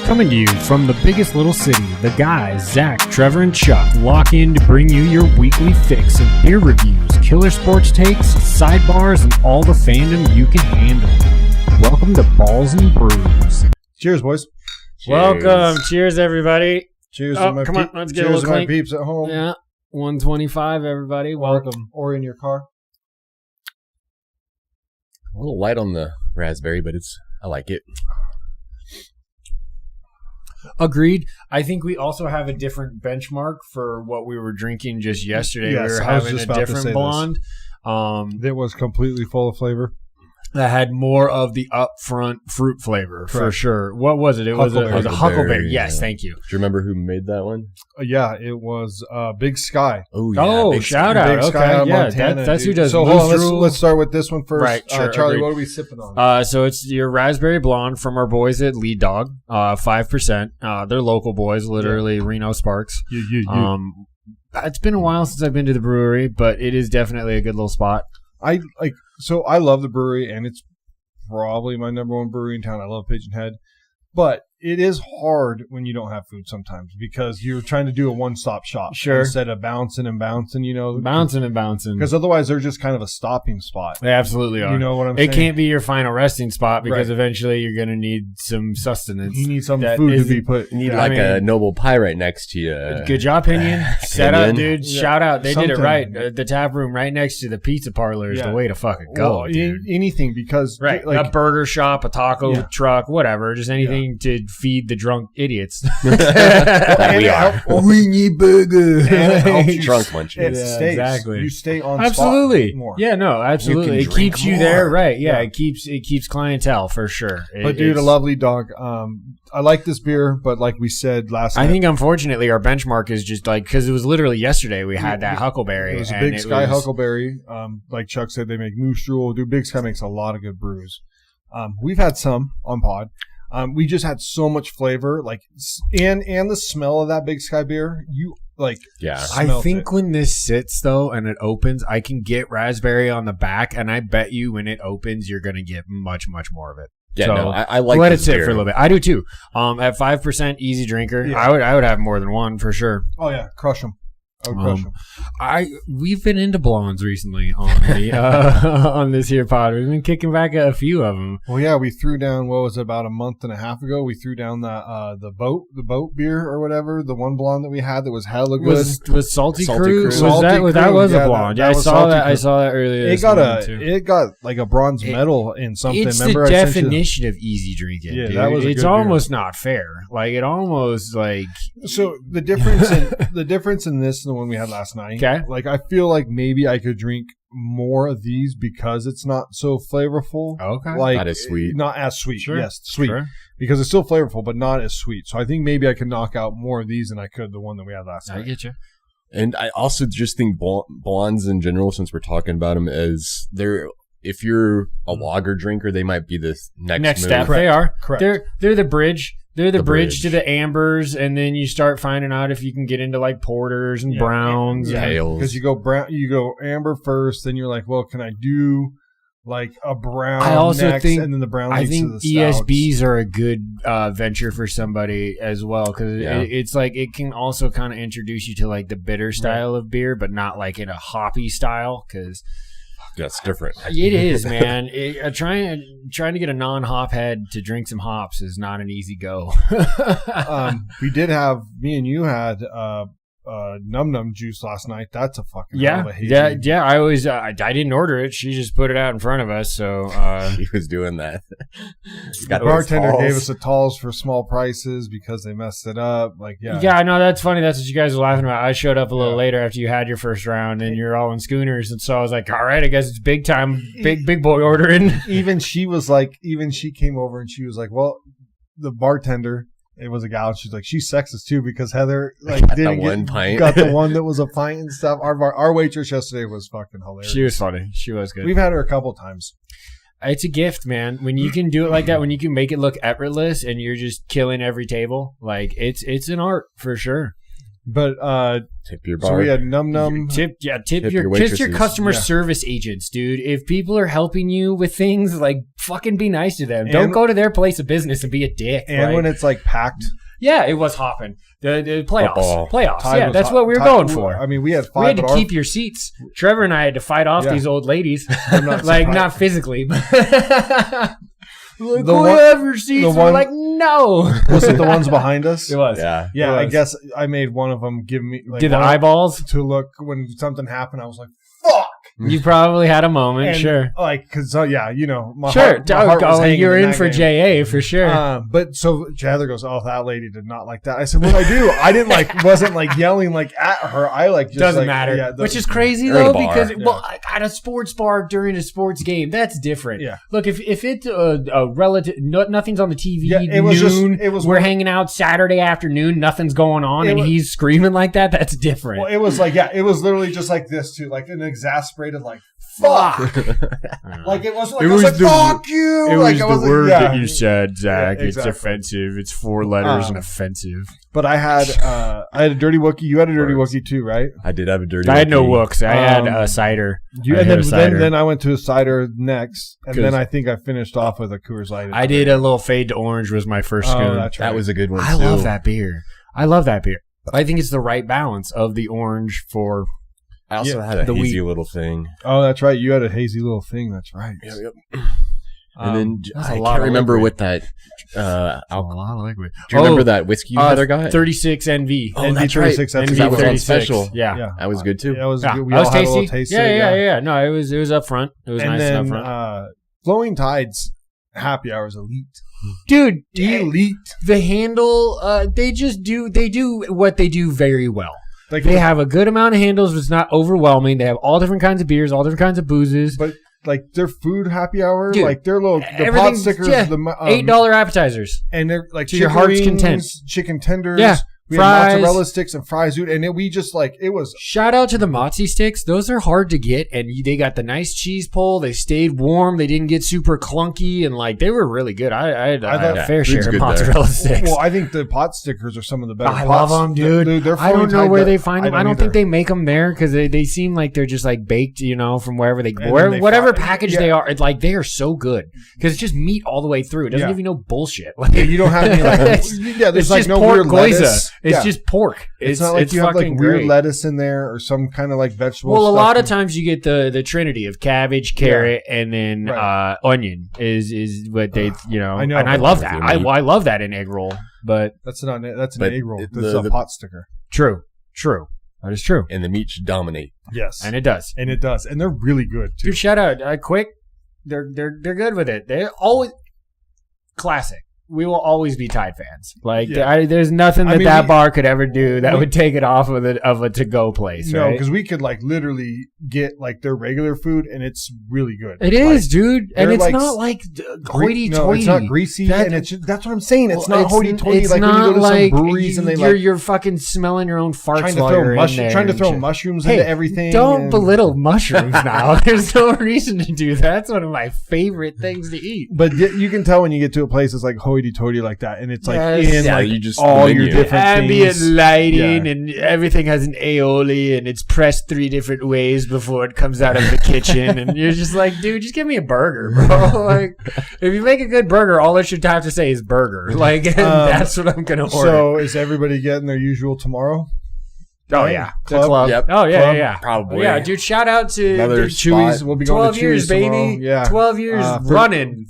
Coming to you from the biggest little city, the guys, Zach, Trevor, and Chuck, lock in to bring you your weekly fix of beer reviews, killer sports takes, sidebars, and all the fandom you can handle. Welcome to Balls and Brews. Cheers, boys. Cheers. Welcome. Cheers, everybody. Cheers Oh, to my come on, let's get cheers a little to my clink. peeps at home. Yeah, 125, everybody. Welcome. Or in your car. A little light on the raspberry, but I like it. Agreed. I think we also have a different benchmark for what we were drinking just yesterday. Yes, we were I was having just a about to different say blonde. That was completely full of flavor. That had more of the upfront fruit flavor, for Correct. sure. What was it? It was a huckleberry. Yes, yeah. thank you. Do you remember who made that one? Yeah, it was Big Sky. Oh, yeah. Oh, shout out. Big Sky out of Okay, yeah, Montana, that's who dude. does So Moose hold on, Drool. let's start with this one first. Right, sure, Charlie, agreed. what are we sipping on? So it's your raspberry blonde from our boys at Lead Dog, 5%. They're local boys, literally Reno Sparks. It's been a while since I've been to the brewery, but it is definitely a good little spot. I love the brewery, and it's probably my number one brewery in town. I love Pigeon Head, but it is hard when you don't have food sometimes because you're trying to do a one-stop shop instead of bouncing and bouncing, Bouncing and bouncing. Because otherwise they're just kind of a stopping spot. They absolutely are. You know what I'm saying? It can't be your final resting spot because Right. eventually you're going to need some sustenance. You need some that food to isn't- be put. You need I a noble pie right next to you. Good job, Pinion. Set up, dude. Yeah. Shout out. They did it Something. right. The tap room right next to the pizza parlor is Yeah. the way to fucking go, Well, dude. anything because Right. like a burger shop, a taco Yeah. truck, whatever. Just anything to feed the drunk idiots. That we are. we need burger. And it helps you- Drunk munchies. It Yeah, stays. exactly. You stay on Absolutely. spot more. Yeah, no, absolutely. You It can keeps drink you there, more. right? Yeah, Yeah. it keeps clientele for sure. But dude, a lovely dog. I like this beer, but like we said last I night, think unfortunately our benchmark is just like because it was literally yesterday we had that huckleberry. it was a and Big Sky Huckleberry. Like Chuck said, they make Moose Drool. Dude, Big Sky makes a lot of good brews. We've had some on pod. We just had so much flavor, like and the smell of that Big Sky beer. You like, Yeah. I smelt think it. when this sits though and it opens, I can get raspberry on the back, and I bet you when it opens, you're gonna get much more of it. Yeah, So, no, I like let it this sit beer. for a little bit. I do too. At 5%, easy drinker. Yeah. I would have more than one for sure. Oh yeah, crush them. I would crush them. We've been into blondes recently on the on this here pod. We've been kicking back a few of them. Well, yeah, we threw down. What was it, about a month and a half ago? We threw down the boat beer or whatever. The one blonde that we had that was hella good. Was Salty Salty Crew? Crew. Was Salty that Crew, that was yeah, a blonde? that Yeah, I was saw Salty that. I Crew. saw that earlier. It this got morning, too. it got like a bronze medal in something. It's Remember, the I sent you definition of easy drinking. Yeah, dude. that was a It's good beer. almost not fair. Like it almost like So the difference in this and the one we had last night. Okay. Like I feel like maybe I could drink more of these because it's not so flavorful. okay. Like Not as sweet. Not as sweet. Sure. Yes, sweet. Sure. Because it's still flavorful, but not as sweet. So I think maybe I could knock out more of these than I could the one that we had last I night. get you. And I also just think blondes in general, since we're talking about them, is they're, if you're a lager drinker, they might be the next move. step. Correct. They are. Correct. They're the bridge. They're the The bridge bridge. to the ambers, and then you start finding out if you can get into like porters and Yeah. browns. Yeah. and- Pales. Because you go amber first, then you're like, well, can I do like a brown I also next, think- and then the brown I leads think to the stouts. ESBs are a good venture for somebody as well because Yeah. it's like it can also kind of introduce you to like the bitter style of beer, but not like in a hoppy style because That's different. it is, man. Trying to get a non-hop head to drink some hops is not an easy go. We did have, me and you had Num Num juice last night. That's a fucking hell of a hazy. yeah. I always I didn't order it. She just put it out in front of us. So He was doing that. He's The got those bartender talls. gave us the talls for small prices because they messed it up. Like, yeah. yeah, I know that's funny. That's what you guys were laughing about. I showed up a little Yeah. later after you had your first round, and you're all in schooners, and so I was like, all right, I guess it's big time, big boy ordering. Even she came over and she was like, well, the bartender, it was a gal. She's like, she's sexist too because Heather like Got the didn't one get pint. got the one that was a pint and stuff. Our waitress yesterday was fucking hilarious. She was funny. She was good. We've had her a couple times. It's a gift, man. When you can do it like that, when you can make it look effortless, and you're just killing every table, like it's an art for sure. But Tip your so bar. we had Num Num. Tip your your waitresses. customer Yeah. service agents, dude. If people are helping you with things, like fucking be nice to them. Don't And- go to their place of business and be a dick. And like, when it's like packed, yeah, it was hopping. The Football. playoffs. Tide Yeah, was that's hot. what we were Tide- going for. I mean, we had We 5. had to but our- keep your seats. Trevor and I had to fight off Yeah. these old ladies. not like, surprised. not physically, but like, The we one- have your seats. the We're one- like, no. Was it the ones behind us? It was. Yeah. Yeah, It I was. guess I made one of them give me like, Did the one eyeballs? to look when something happened. I was like, "Fuck!" You probably had a moment, And, sure. Like, because yeah, you know, my Sure. heart, my heart was hanging You're in that for game. JA for sure. But so Heather goes, "Oh, that lady did not like that." I said, "What did I do? I didn't wasn't like yelling like at her. I like just Doesn't like, matter. yeah, Which is crazy You're at though, a bar. because Yeah. well, at a sports bar during a sports game, that's different. Yeah. Look, if it's a relative, nothing's on the TV. Yeah, it was noon, just- it was we're one- hanging out Saturday afternoon, nothing's going on, It and was- he's screaming like that. That's different. Well, it was like it was literally just like this too, like an exasperated like Fuck. like it wasn't like It I was was like the- fuck you. It like, was I the wasn't- word yeah. that you said, Zach. Yeah, exactly. It's offensive. It's 4 letters and Um, offensive. But I had a dirty Wookie. You had a dirty Wookie too, right? I did have a dirty. I had no Wookie. wooks. I had Um, a cider. You, I and had a cider. then I went to a cider next, and 'Cause- then I think I finished off with a Coors Light. I did a little fade to orange was my first Oh, spoon. that's right. That was a good one. I too. love that beer. I love that beer. I think it's the right balance of the orange for I also Yeah, had a the hazy wheat. little thing. Oh, that's right. You had a hazy little thing. That's right. And then that's a I lot can't of remember liquid. what that. A lot of liquid. Do you remember that whiskey you Heather got? 36 NV. Oh, NV that's right. 36, that's Because that was on 36. special. Yeah. Yeah. That was good too. Yeah, it was Yeah, good. We that was all had a tasty. little taste. Yeah, of it, yeah. No, it was up front. It was And nice then and up front. Flowing Tides happy hours elite. Dude, Elite. the handle, they do what they do very well. Like They have a good amount of handles, but it's not overwhelming. They have all different kinds of beers, all different kinds of boozes. but like their food happy hour, Dude, like their little the pot everything's- stickers, yeah, the $8 appetizers. and they're like To your chicken heart's wings, content. chicken tenders. Yeah, we fries. had mozzarella sticks and fries, dude. And we just like it was. Shout out to the mozzie sticks. Those are hard to get, and they got the nice cheese pull. They stayed warm. They didn't get super clunky, and like they were really good. I had thought- a fair food's share of good there. mozzarella sticks. Well, I think the pot stickers are some of the better. I pots. love them, dude. They're I don't Flowing know Tide where that- they find them. I don't either. think they make them there because they seem like they're just like baked, from wherever they then wherever they whatever fry- package yeah. they are. It's like they are so good because it's just meat all the way through. It doesn't Yeah. give you no bullshit. Like, Yeah, you don't have any like it's, yeah. There's it's like just no pork weird goiza. lettuce. It's Yeah. just pork. It's not like you have like fucking weird great. lettuce in there or some kind of like vegetable. Well, a stuff. lot of times you get the trinity of cabbage, carrot, and then Right. onion is what they I know. and I love that. With your meat. I love that in egg roll. But That's not that's an But egg roll. it- That's the- a the- pot sticker. true, that is true, And the meat should dominate. Yes, and it does. and it does, and they're really good too. Dude, shout out, quick. They're good with it. They're always classic. We will always be Tide fans. Like Yeah. there's nothing I that mean, that we- bar could ever do that we- would take it off of a to go place. No, right? because we could like literally get like their regular food, and it's really good. It Like, is, dude, and they're it's like not like hoity-toity. No, it's not greasy, That- and it's that's what I'm saying. It's Well, not hoity-toity. It's Like when you not go to like some breweries and they you're, like you're fucking smelling your own farts trying to while throw you're in there trying to and throw shit. mushrooms Hey, into everything. Don't and- belittle mushrooms now. There's no reason to do that. That's one of my favorite things to eat. But you can tell when you get to a place that's like hoity-toity like that, and it's like Yes. in Yeah, like you just all the your menu. different Ambient things. lighting Yeah. and everything has an aioli and it's pressed 3 different ways before it comes out of the kitchen and you're just like, dude, just give me a burger, bro. Like, if you make a good burger, all it should have to say is burger. Like, that's what I'm gonna order. So is everybody getting their usual tomorrow? Oh yeah, Club? the club. Yep. Oh yeah, Club? yeah. Probably. Yeah, dude. Shout out to Another the Chewy's. spot. We'll be going 12 to years, Chewy's baby. tomorrow. Yeah, 12 years for- running.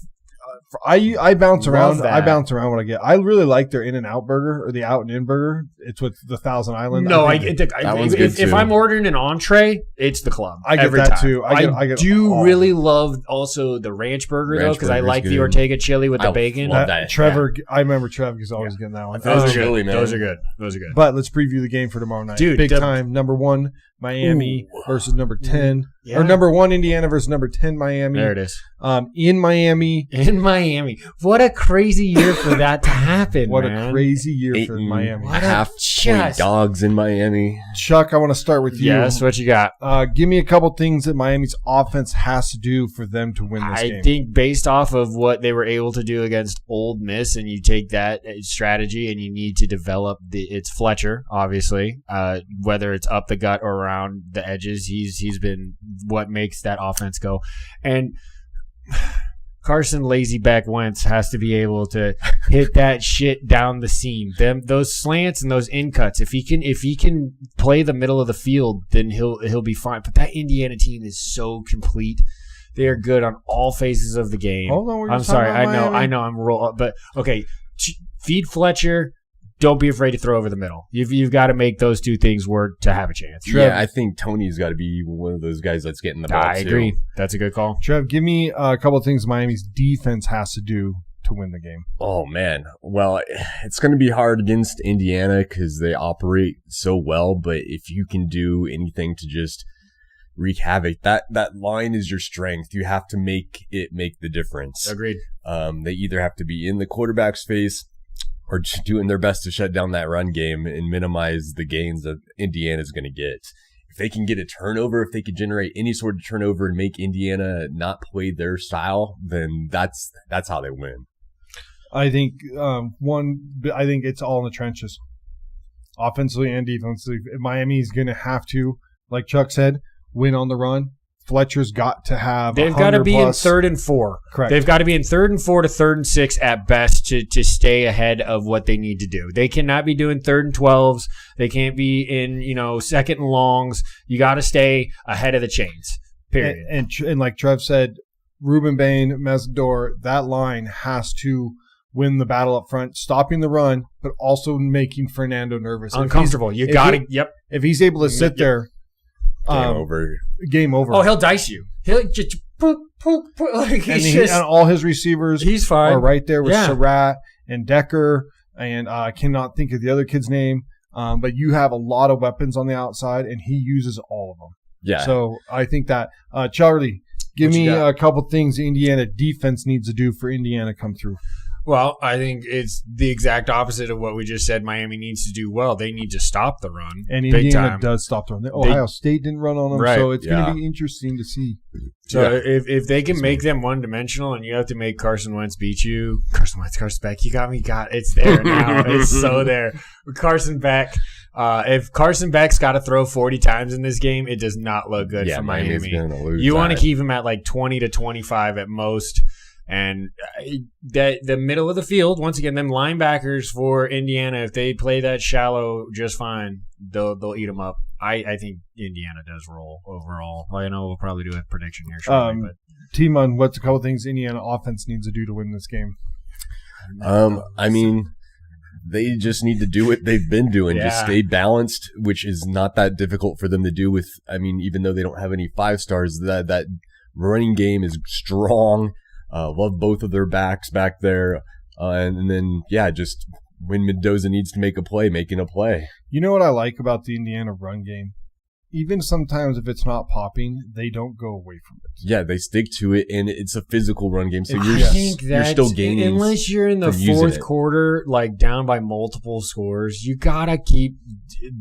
I bounce Love around. that. I bounce around what I get. I really like their In-N-Out burger or the Out and In burger. It's with the Thousand Island. No, That one's good, if too. I'm ordering an entree, it's the club. I get every that, time. too. I get do all. really love also the ranch burger though, Ranch because I burger's like the good. Ortega chili with the I bacon. love that. Trevor, I remember Trev is always getting that one. Those are chili, good. man. Those are good. Those are good. But let's preview the game for tomorrow night. Dude, Big the- time. Number 1, Miami versus number 10. Yeah. Or number 1 Indiana versus number 10 Miami. There it is. In Miami. In Miami. What a crazy year for that to happen, What man. a crazy year for Miami. What a Half-point dogs in Miami. Chuck, I want to start with you. Yes, what you got? Give me a couple things that Miami's offense has to do for them to win this game. I think based off of what they were able to do against Ole Miss, and you take that strategy and you need to develop it's Fletcher, obviously, whether it's up the gut or around the edges, he's been what makes that offense go. And Carson Lazyback Wentz has to be able to hit that shit down the seam. Those slants and those in cuts. If he can play the middle of the field, then he'll be fine. But that Indiana team is so complete. They are good on all phases of the game. Hold on, I'm sorry. I know. I'm roll, but okay. Feed Fletcher. Don't be afraid to throw over the middle. You've got to make those two things work to have a chance. Trev, yeah, I think Tony's got to be one of those guys that's getting the ball. I agree. That's a good call. Trev, give me a couple of things Miami's defense has to do to win the game. Oh, man. Well, it's going to be hard against Indiana because they operate so well, but if you can do anything to just wreak havoc, that line is your strength. You have to make the difference. Agreed. They either have to be in the quarterback's face or just doing their best to shut down that run game and minimize the gains that Indiana's going to get. If they can get a turnover, if they can generate any sort of turnover and make Indiana not play their style, then that's how they win. I think I think it's all in the trenches, offensively and defensively. Miami's going to have to, like Chuck said, win on the run. Fletcher's got to have. They've got to be in 3rd and 4. Correct. They've got to be in 3rd and 4 to 3rd and 6 at best to stay ahead of what they need to do. They cannot be doing 3rd and 12s. They can't be in 2nd and longs. You got to stay ahead of the chains. Period. And like Trev said, Ruben Bain, Mesidor, that line has to win the battle up front, stopping the run, but also making Fernando nervous, uncomfortable. You got to. Yep. If he's able to sit there. Game over. Oh, he'll dice you. He'll just poop. Like and all his receivers he's fine. Are right there with Surratt and Decker, and I cannot think of the other kid's name. But you have a lot of weapons on the outside, and he uses all of them. Yeah. So I think that Charlie, give me a couple things the Indiana defense needs to do for Indiana to come through. Well, I think it's the exact opposite of what we just said Miami needs to do well. They need to stop the run. And Indiana does stop the run. Ohio State didn't run on them, right, so it's going to be interesting to see. So if they can make them one-dimensional and you have to make Carson Wentz beat you, Carson Beck, you got me. It's there now. It's so there. Carson Beck, if Carson Beck's got to throw 40 times in this game, it does not look good for Miami. You want to keep him at like 20 to 25 at most. And the middle of the field, once again, them linebackers for Indiana, if they play that shallow just fine, they'll eat them up. I think Indiana does roll overall. I know we'll probably do a prediction here shortly. But T-Mon, what's a couple things Indiana offense needs to do to win this game? I mean, they just need to do what they've been doing. Just stay balanced, which is not that difficult for them to do with, even though they don't have any 5 stars, that running game is strong. Love both of their backs back there. And then, just when Mendoza needs to make a play, making a play. You know what I like about the Indiana run game? Even sometimes if it's not popping, they don't go away from it. Yeah, they stick to it, and it's a physical run game. So you're still gaining. Unless you're in the 4th quarter, like down by multiple scores, you got to keep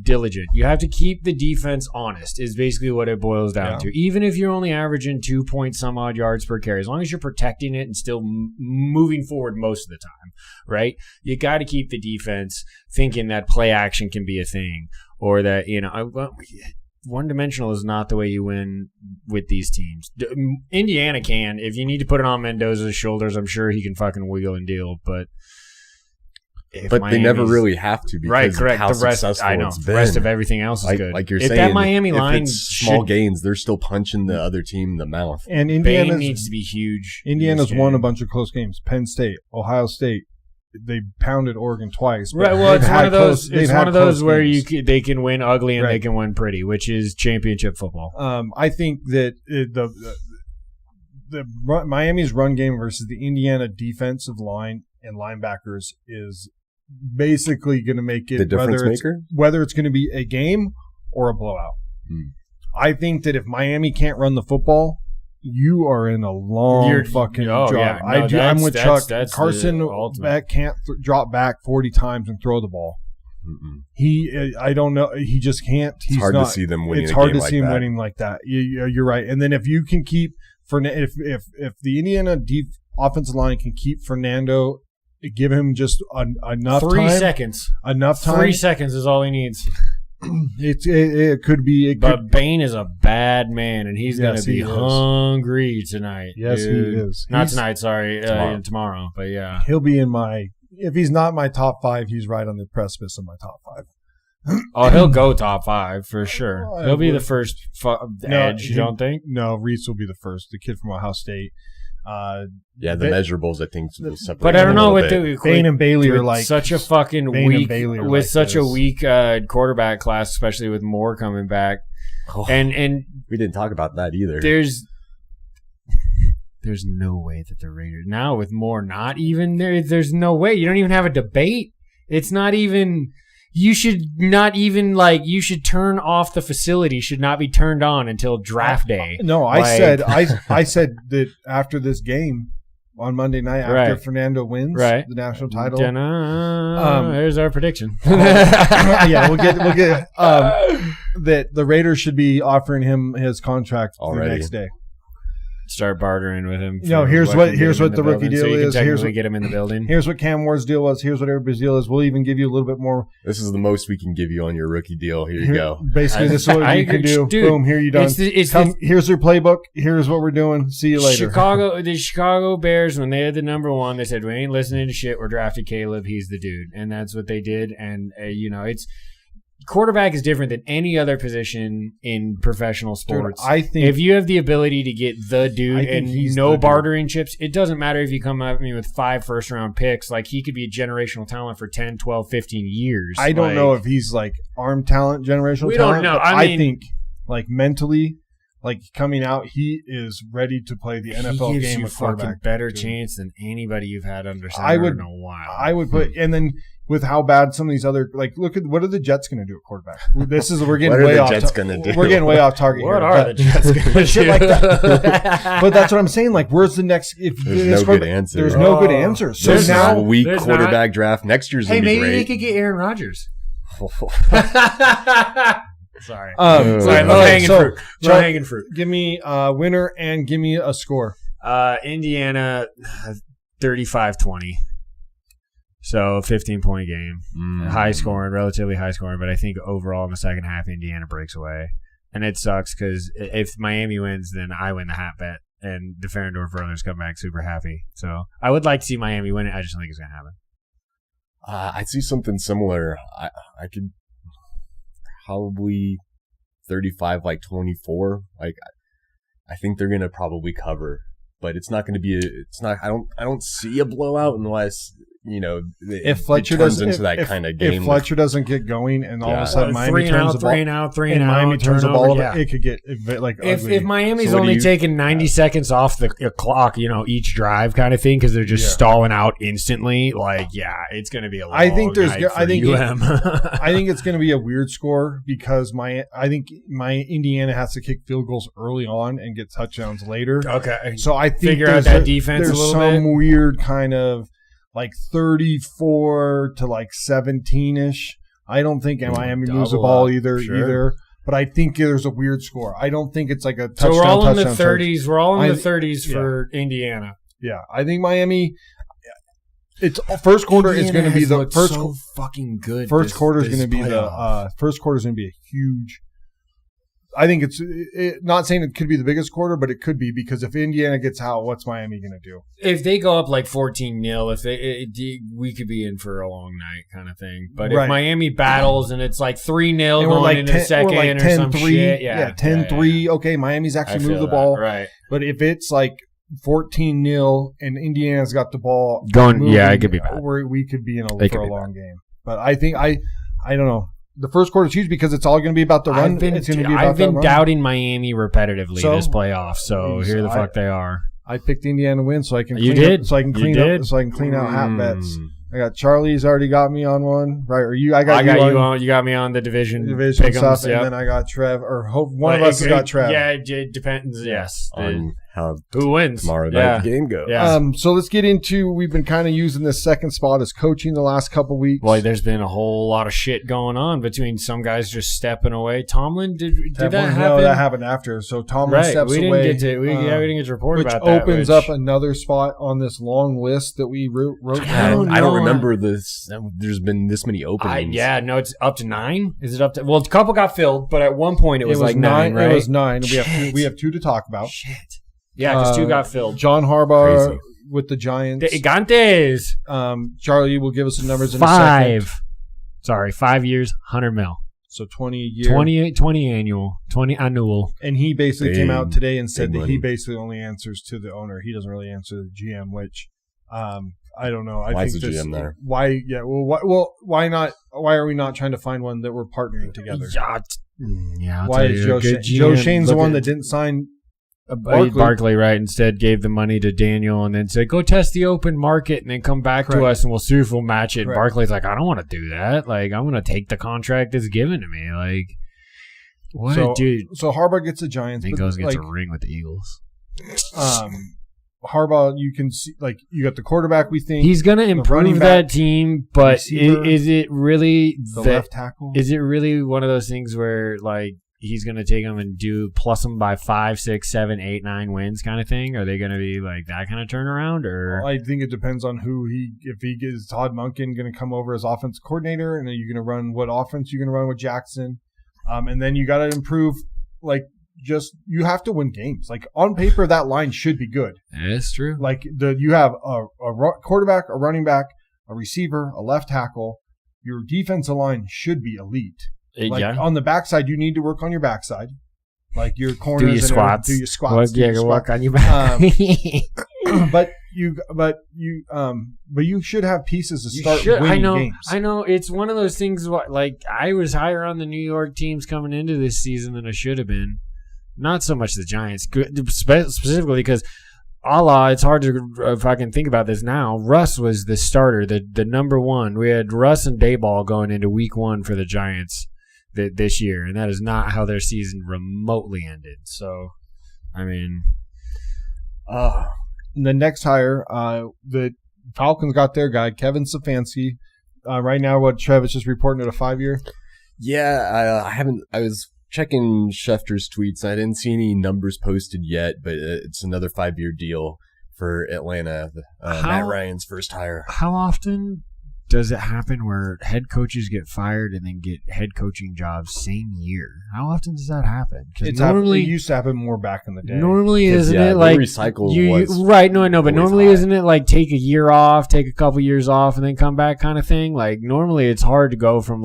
diligent. You have to keep the defense honest is basically what it boils down to. Even if you're only averaging 2 point some odd yards per carry, as long as you're protecting it and still moving forward most of the time, right? You got to keep the defense thinking that play action can be a thing or that, one-dimensional is not the way you win with these teams. Indiana can. If you need to put it on Mendoza's shoulders, I'm sure he can fucking wheel and deal. But they never really have to because correct. How the rest, successful I know. it's The been. rest of everything else is good. Like you're if saying, that Miami line it's small gains, they're still punching the other team in the mouth. And Indiana needs to be huge. Indiana's won a bunch of close games. Penn State, Ohio State. They pounded Oregon twice. Right. Well, it's one of those. It's one of those where they can win ugly and they can win pretty, which is championship football. I think that the Miami's run game versus the Indiana defensive line and linebackers is basically going to make it the difference maker. Whether it's going to be a game or a blowout. I think that if Miami can't run the football, you are in a long fucking job. Yeah. No, I'm with Chuck. Carson Beck can't drop back 40 times and throw the ball. I don't know. He just can't. It's hard to see them winning. It's hard to see him winning like that. You're right. And then if you can keep if the Indiana offensive line can keep Fernando, give him just enough 3 time, seconds. Enough time. 3 seconds is all he needs. It could be. But Bain is a bad man, and he's going to be hungry tonight. Yes, dude. he is. Not tonight, sorry. Tomorrow. But yeah. He'll be in my – if he's not my top 5, he's right on the precipice of my top 5. Oh, he'll go top 5 for sure. He'll be the first edge, you don't think? No, Reese will be the first, the kid from Ohio State. The measurables, I think, will separate. But I don't know what Bain and Bailey are like such a fucking weak with such a weak quarterback class, especially with Moore coming back. Oh, and we didn't talk about that either. There's no way that the Raiders now with Moore not even there. There's no way. You don't even have a debate. It's not even. You should not even you should turn off the facility. Should not be turned on until draft day. No, I said that after this game on Monday night, after Fernando wins the national title. There's our prediction. We'll get that the Raiders should be offering him his contract already the next day. Start bartering with him. Here's what the rookie deal is. Here's what get him in the building. Here's what Cam Ward's deal was. Here's what everybody's deal is. We'll even give you a little bit more. This is the most we can give you on your rookie deal. Here you go. Basically, this is what you can do. Dude, boom, here you done. Here's your playbook. Here's what we're doing. See you later. The Chicago Bears, when they had the number 1, they said, we ain't listening to shit. We're drafting Caleb. He's the dude. And that's what they did. And, it's quarterback is different than any other position in professional sports. Dude, I think if you have the ability to get the dude and no bartering chips, it doesn't matter if you come at me with 5 first-round picks. He could be a generational talent for 10, 12, 15 years. I don't know if he's arm talent, generational talent. We don't know. I think mentally, coming out, he is ready to play the NFL game with quarterback. Better chance than anybody you've had under center in a while. I would put, and then with how bad some of these other look at what are the Jets going to do at quarterback? We're getting way off. We're getting way off target. What are the Jets going to do? Shit like that. But that's what I'm saying. Where's the next? There's no good answer. There's no good answer. So this now is a weak quarterback draft. Next year's gonna be great. Maybe they could get Aaron Rodgers. Sorry. Low hanging fruit. Give me a winner and give me a score. Indiana 35-20. So 15-point game. High scoring, relatively high scoring, but I think overall in the second half, Indiana breaks away. And it sucks because if Miami wins, then I win the hat bet, and the Ferendorf brothers come back super happy. So I would like to see Miami win it. I just don't think it's going to happen. I'd see something similar. I could probably 35-24. I think they're going to probably cover, but it's not going to be I don't see a blowout unless if Fletcher doesn't into that kind of game. If Fletcher doesn't get going and all of a sudden Miami turns the ball, Miami turns the ball over, it could get if Miami's only taking 90 seconds off the clock, each drive kind of thing because they're just stalling out instantly. It's going to be a long night for UM. I think it's going to be a weird score because I think Indiana has to kick field goals early on and get touchdowns later. Okay, so I think figure out that defense a little bit. There's some weird kind of 34 to 17-ish. I don't think Miami moves the ball either. But I think there's a weird score. I don't think it's a touchdown. So we're all in the 30s. We're all in the 30s for Indiana. Yeah, I think Miami. It's first quarter is going to be the first. So fucking good. First quarter is going to be first quarter is going to be a huge. I think it's not saying it could be the biggest quarter, but it could be because if Indiana gets out, what's Miami going to do? If they go up 14-0, we could be in for a long night kind of thing. But if Miami battles and it's 3-0 going into the second or some shit, 10-3. Okay, Miami's actually moved the ball. Right. But if it's 14-0 and Indiana's got the ball going, it could be bad. We could be in for a long game. But I think I don't know. The first quarter is huge because it's all going to be about the run. I've been doubting Miami repetitively this playoff, so here the fuck they are. I picked Indiana to win so I can clean out hat bets. I got Charlie's already got me on one, right? Or you? I got you on. You got me on the division stuff, yep. and then I got Trev. Or one of us has got Trev. Yeah, it depends. Yes, on who wins tomorrow night game goes. Yeah. So let's get into. We've been kind of using this second spot as coaching the last couple weeks. Well, there's been a whole lot of shit going on between some guys just stepping away. Tomlin did that happen? No, that happened after. So Tomlin steps away. We didn't get to report about that. Which opens up another spot on this long list that we wrote down. I don't remember this. There's been this many openings. No, it's up to 9. Is it up to? Well, a couple got filled, but at one point it was like 9. Right? It was 9. We have 2 to talk about. Shit. Yeah, because 2 got filled. John Harbaugh with the Giants. The Gigantes. Charlie will give us the numbers in 5. a second. Sorry, 5 years, 100 mil. So 20 a year. 20 annual. 20 annual. And he basically came out today and said that he basically only answers to the owner. He doesn't really answer the GM, which I don't know. Why is the GM there? Why? Yeah. Well, why not? Why are we not trying to find one that we're partnering together? Yeah. Why is Joe Shane's the one that didn't sign? Barkley, right? Instead, gave the money to Daniel and then said, "Go test the open market and then come back to us and we'll see if we'll match it." Barkley's like, "I don't want to do that. Like, I'm going to take the contract that's given to me." Like, what a dude! So Harbaugh gets the Giants. He goes and gets a ring with the Eagles. Harbaugh, you can see, like, you got the quarterback. We think he's going to improve that team, but is it really the left tackle? Is it really one of those things where like? He's going to take them and plus them by 5, 6, 7, 8, 9 wins kind of thing? Are they going to be like that kind of turnaround? Or I think it depends on if he gets Todd Monken going to come over as offense coordinator, and then you're going to run what offense you're going to run with Jackson. And then you got to improve, you have to win games. Like, on paper, that line should be good. That's true. Like, you have a quarterback, a running back, a receiver, a left tackle. Your defensive line should be elite. On the backside, you need to work on your backside, like your corners. Do your squats. Work on your back. But you should have pieces to start winning games. I know. It's one of those things. Like, I was higher on the New York teams coming into this season than I should have been. Not so much the Giants, specifically because. It's hard to fucking think about this now. Russ was the starter, the number one. We had Russ and Dayball going into week 1 for the Giants this year, and that is not how their season remotely ended. So, I mean, the next hire, the Falcons got their guy, Kevin Stefanski. Right now, what Trev is just reporting at a 5-year. Yeah, I haven't. I was checking Schefter's tweets. I didn't see any numbers posted yet, but it's another 5-year deal for Atlanta. Matt Ryan's first hire. How often does it happen where head coaches get fired and then get head coaching jobs same year? How often does that happen? It used to happen more back in the day. Normally, isn't it like right? No, I know, but normally isn't it like take a year off, take a couple years off, and then come back kind of thing? Like, normally it's hard to go from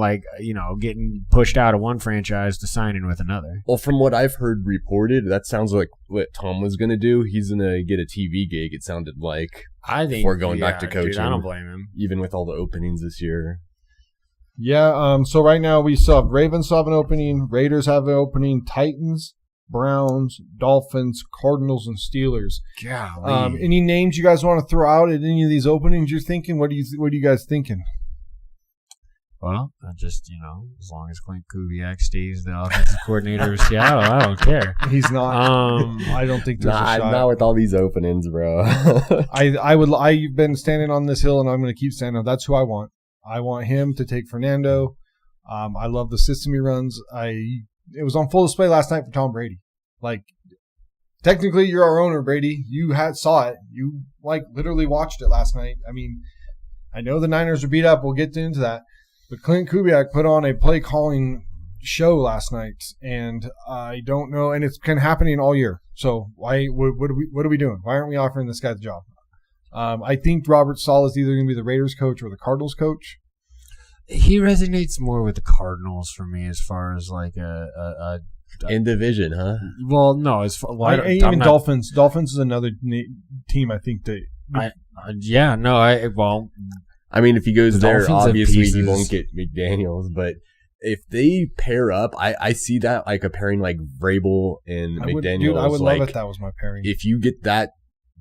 getting pushed out of one franchise to signing with another. Well, from what I've heard reported, that sounds like what Tom was going to do. He's going to get a TV gig. It sounded like. I think before going back to coaching. Dude, I don't blame him. Even with all the openings this year. Yeah, so right now we still have Ravens have an opening, Raiders have an opening, Titans, Browns, Dolphins, Cardinals, and Steelers. Golly. Any names you guys want to throw out at any of these openings you're thinking? What are you guys thinking? Well, just, as long as Clint Kubiak stays the offensive coordinator of Seattle, I don't care. He's not. I don't think there's a shot. Not with all these openings, bro. I've been standing on this hill, and I'm going to keep standing. That's who I want. I want him to take Fernando. I love the system he runs. It was on full display last night for Tom Brady. Like, technically, you're our owner, Brady. You saw it. You, literally watched it last night. I mean, I know the Niners are beat up. We'll get into that. But Clint Kubiak put on a play calling show last night, and I don't know, and it's been happening all year. So what are we doing? Why aren't we offering this guy the job? I think Robert Saleh is either going to be the Raiders coach or the Cardinals coach. He resonates more with the Cardinals for me as far as in division, huh? Well, no, Dolphins. Dolphins is another team I think that. I mean, if he goes there, obviously he won't get McDaniels. But if they pair up, I see that like a pairing like Vrabel and McDaniels. I would love if that was my pairing. If you get that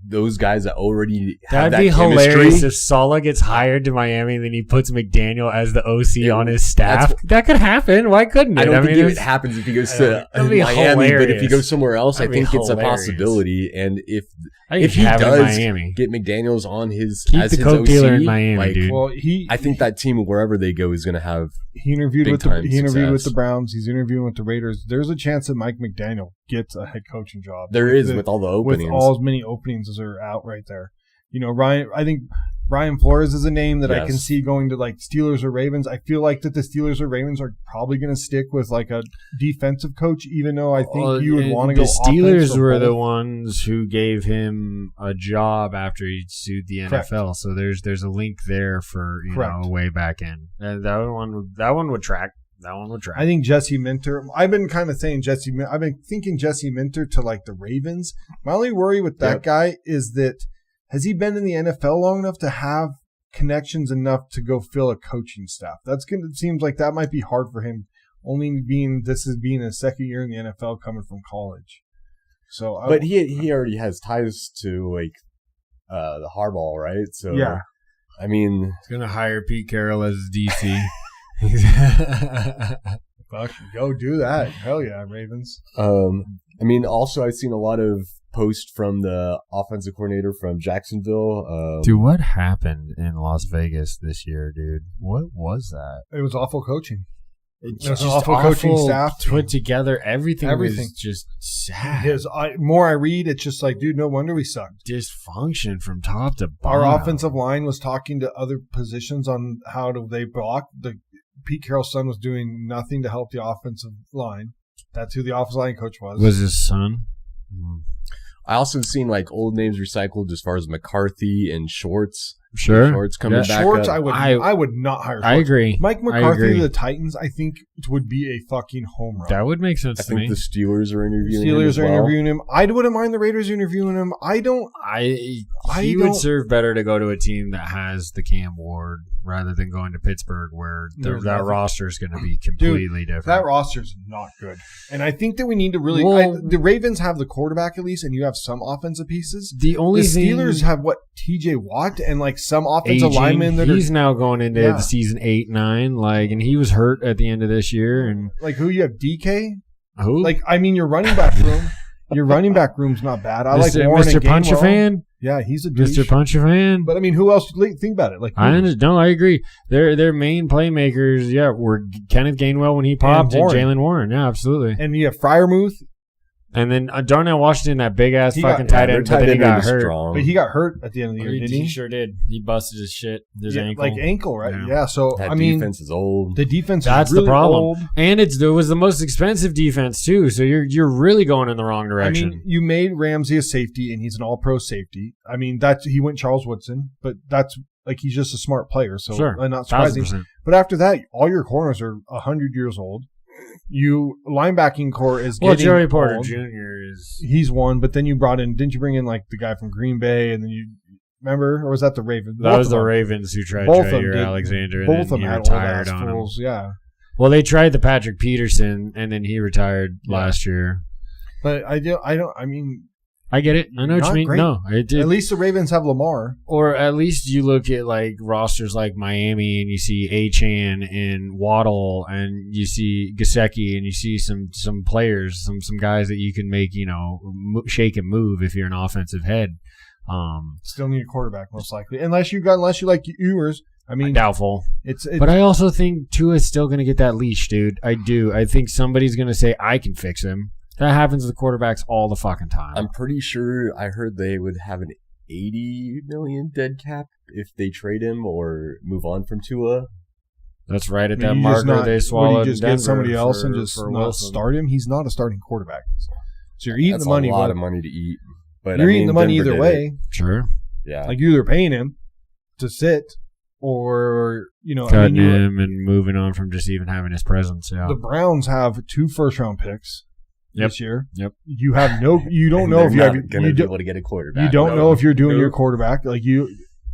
those guys that already have That'd be that chemistry. hilarious if Saleh gets hired to Miami and then he puts McDaniel as the OC on his staff. That could happen. Why couldn't it? I don't think it happens if he goes to Miami, hilarious. but if he goes somewhere else, That'd I think be it's a hilarious. possibility. And if he he have it in does Miami. get McDaniels on his Keep as the his coke OC, dealer in Miami, like, dude. Well, I think that team wherever they go is going to have. He interviewed Big with time the Browns. He's interviewing with the Raiders. There's a chance that Mike McDaniel gets a head coaching job. There is with all the openings. With all as many openings as are out right there. You know, I think Brian Flores is a name that I can see going to like Steelers or Ravens. I feel like that the Steelers or Ravens are probably going to stick with like a defensive coach, even though I think you would want to go. The Steelers were the ones who gave him a job after he sued the NFL. Correct. So there's a link there for know way back in. And that one would track. That one would track. I think Jesse Minter. I've been kind of saying I've been thinking Jesse Minter to like the Ravens. My only worry with that guy is that. Has he been in the NFL long enough to have connections enough to go fill a coaching staff? It seems like that might be hard for him, only being his second year in the NFL coming from college. So, but he already has ties to like the Harbaugh, right? So yeah, I mean, he's gonna hire Pete Carroll as his DC. Fuck, go do that. Hell yeah, Ravens. I mean, also I've seen a lot of posts from the offensive coordinator from Jacksonville. Dude, what happened in Las Vegas this year, dude? What was that? It was awful coaching. It was awful coaching staff put together. Everything was just sad. More I read, it's just like, dude, no wonder we sucked. Dysfunction from top to bottom. Our offensive line was talking to other positions on how they block. Pete Carroll's son was doing nothing to help the offensive line. That's who the offensive line coach was. Was his son? I also seen like old names recycled as far as McCarthy and Shorts. Sure. Shorts coming back Shorts, up. I would not hire Shorts. I agree. Mike McCarthy to the Titans, I think, would be a fucking home run. That would make sense to me. I think the Steelers are interviewing him interviewing him. I wouldn't mind the Raiders interviewing him. He would serve better to go to a team that has the Cam Ward rather than going to Pittsburgh where that roster is going to be completely different. That roster's not good. And I think that we need to really the Ravens have the quarterback at least, and you have some offensive pieces. The Steelers have TJ Watt and like some offensive linemen that he's now going into the season 8-9, and he was hurt at the end of this year. And like who you have, DK? Who? Like your running back room. Your running back room's not bad. I like Warren Mr. and Gainwell. Punch-a-fan. Yeah, he's a douche. Mr. Punch-a-fan. But I mean, who else? Think about it. I agree. Their main playmakers, were Kenneth Gainwell when he popped and Jalen Warren. Yeah, absolutely. And you have Freiermuth. And then Darnell Washington, that big ass fucking tight end, but then he got hurt. Strong. But he got hurt at the end of the year, didn't he? He sure did. He busted his shit, his ankle. Like ankle, right? Yeah. So that defense is old. The defense that's is really the problem. Old. And it was the most expensive defense too. So you're really going in the wrong direction. I mean, you made Ramsey a safety, and he's an All-Pro safety. I mean, he went Charles Woodson, but that's like he's just a smart player. So not surprising. 1,000%. But after that, all your corners are 100 years old. Linebacking core is getting Joey Porter old. Jr. He's one, but then didn't you bring in like the guy from Green Bay, and then you remember, or was that the Ravens? That was the Ravens who tried Jair Alexander, and both of then them he had retired on him. Yeah. Well, they tried the Patrick Peterson, and then he retired last year. But I mean, I get it. I know what you mean. Great. No, it did. At least the Ravens have Lamar. Or at least you look at like rosters like Miami and you see Achane and Waddle and you see Gesicki and you see some players, some guys that you can make, shake and move if you're an offensive head. Still need a quarterback most likely, unless you like Ewers. I mean, doubtful. It's but I also think Tua's still going to get that leash, dude. I do. I think somebody's going to say I can fix him. That happens with quarterbacks all the fucking time. I'm pretty sure I heard they would have an $80 million dead cap if they trade him or move on from Tua. That's right at that marker they swallowed. Would you just get somebody else and just not start him? He's not a starting quarterback. So you're eating the money. That's a lot of money to eat. But you're eating the money either way. Sure. Yeah. Like you're either paying him to sit or, cutting him and moving on from just even having his presence. Yeah. The Browns have 2 first-round picks. This year. Yep. You have you don't know if you're going to be able to get a quarterback. You don't know if you're doing your quarterback. Like